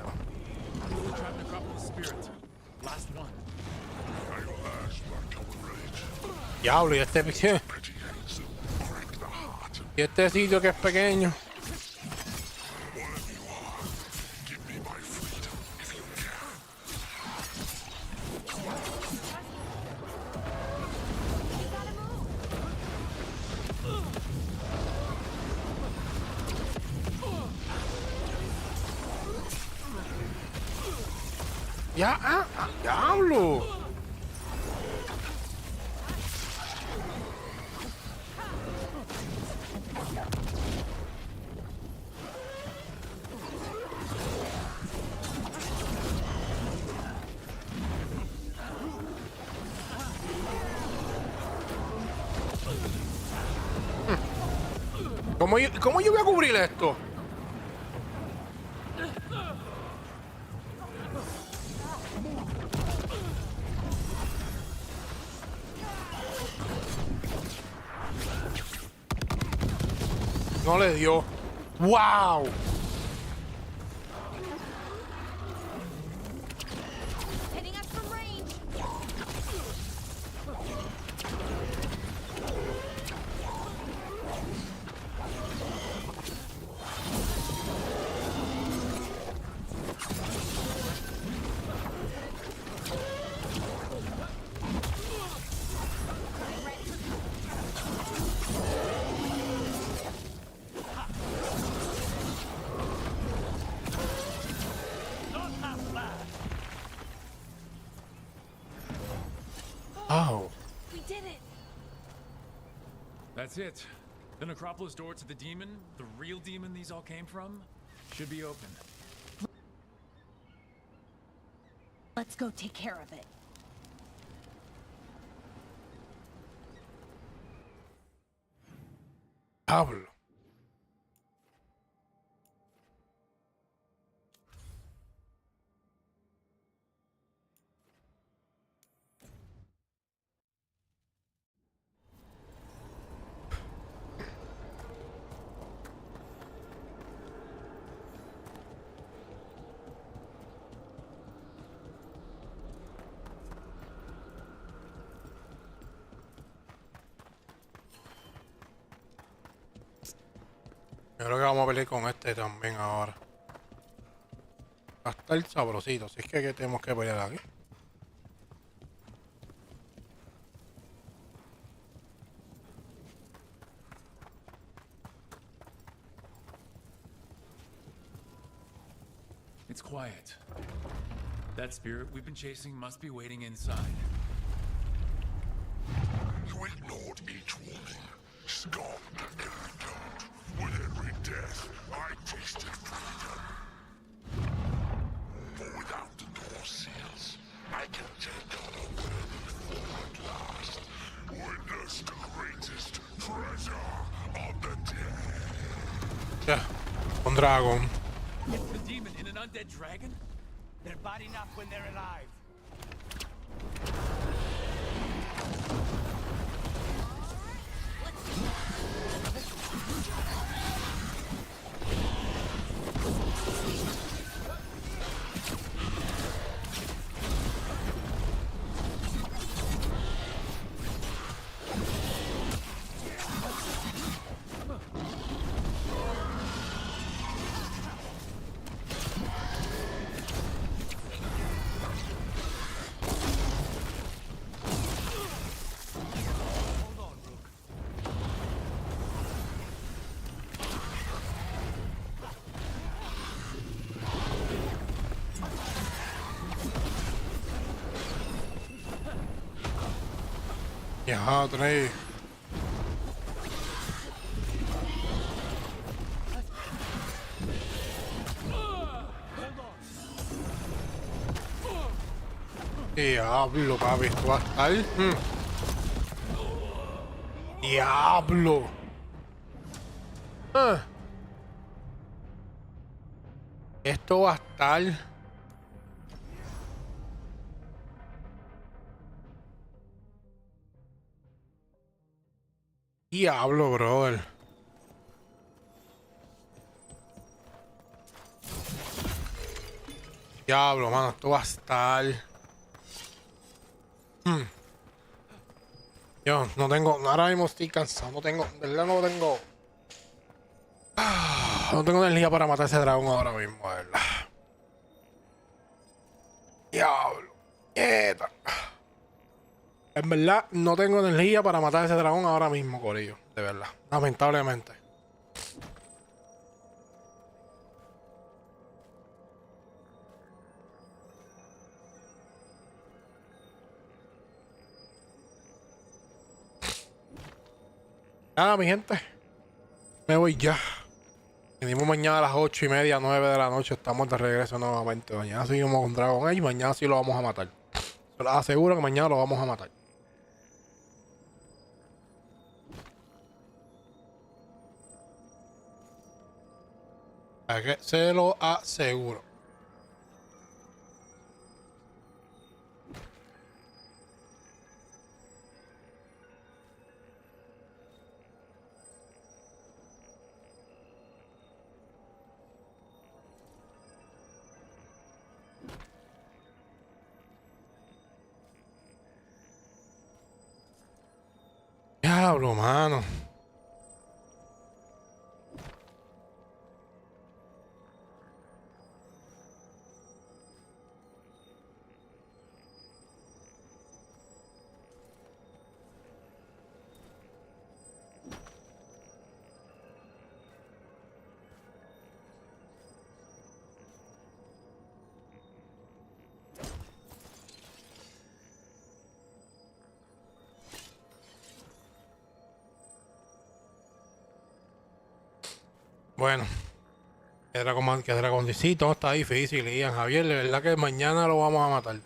Trap necropolis spirit. Last one. I'll last my courage. Diablo, y este sitio que es pequeño. Ya, diablo. ¿Cómo yo voy a cubrir esto? No le dio. ¡Wow! Hitting us from range. Oh. We did it. That's it. The necropolis door to the demon, the real demon these all came from, should be open. Let's go take care of it. Pablo. Yo creo que vamos a pelear con este también ahora. Hasta el sabrosito. Si es que tenemos que pelear aquí. It's quiet. That spirit we've been chasing must be waiting inside. You ignored each warning. Scoffed at every taunt. With every death, I tasted freedom. For without the door seals, I can take on a worthy form at last. Witness the greatest treasure of the dead. Yeah, un dragon. It's the demon in an undead dragon? They're bad enough when they're alive. Ya, tres. Diablo, papi, esto va a estar. Diablo. Esto va a estar. Diablo, brother. Diablo, mano, esto va a estar. Yo no tengo, ahora mismo estoy cansado, no tengo, de verdad no tengo. No tengo energía para matar a ese dragón ahora mismo, de verdad. Diablo, quieta. En verdad, no tengo energía para matar a ese dragón ahora mismo, corillo, de verdad, lamentablemente. Nada, mi gente. Me voy ya. Venimos mañana a las 8:30, 9 de la noche. Estamos de regreso nuevamente. Mañana seguimos con Dragon Age. Mañana sí lo vamos a matar. Se los aseguro que mañana lo vamos a matar. Se lo aseguro. Diablo, mano. Bueno, que Dragoncito está difícil, Ian. Javier, de verdad que mañana lo vamos a matar.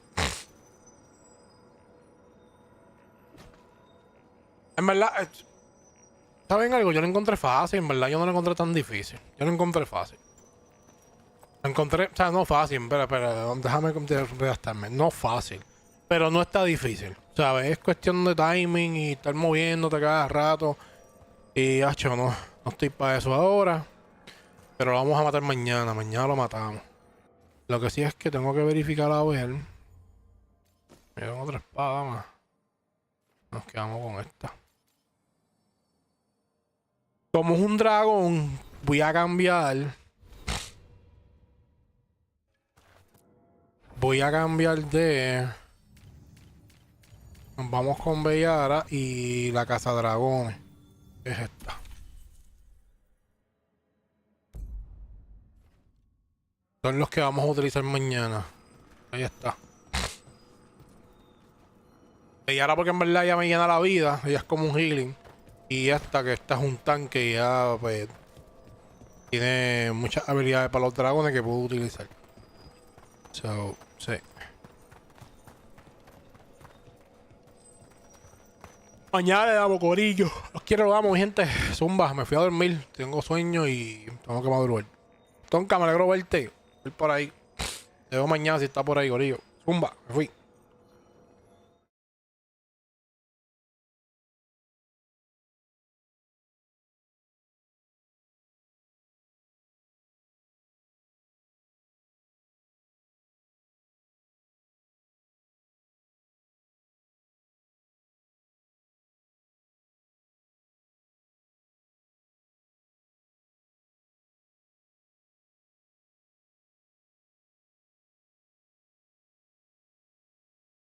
En verdad, ¿saben algo? Yo lo encontré fácil, en verdad yo no lo encontré tan difícil. Yo lo encontré fácil. Lo encontré, o sea, no fácil, espera, déjame redactarme. No fácil, pero no está difícil. ¿Sabes? Es cuestión de timing y estar moviéndote cada rato. Y, hacho, no estoy para eso ahora. Pero lo vamos a matar mañana. Mañana lo matamos. Lo que sí es que tengo que verificar a ver. Me dieron otra espada más. Nos quedamos con esta. Como es un dragón, voy a cambiar. Voy a cambiar de. Nos vamos con Veilguard y la casa dragones. Es esta. Son los que vamos a utilizar mañana. Ahí está. Veilguard porque en verdad ya me llena la vida. Ella es como un healing. Y esta que esta es un tanque y ya pues tiene muchas habilidades para los dragones que puedo utilizar. So, sí. Mañana le damos, corillo. Los quiero, lo damos, gente. Zumba, me fui a dormir. Tengo sueño y tengo que madrugar. Tonka, me alegro verte. Voy por ahí. Te veo mañana si está por ahí, corillo. Zumba, me fui.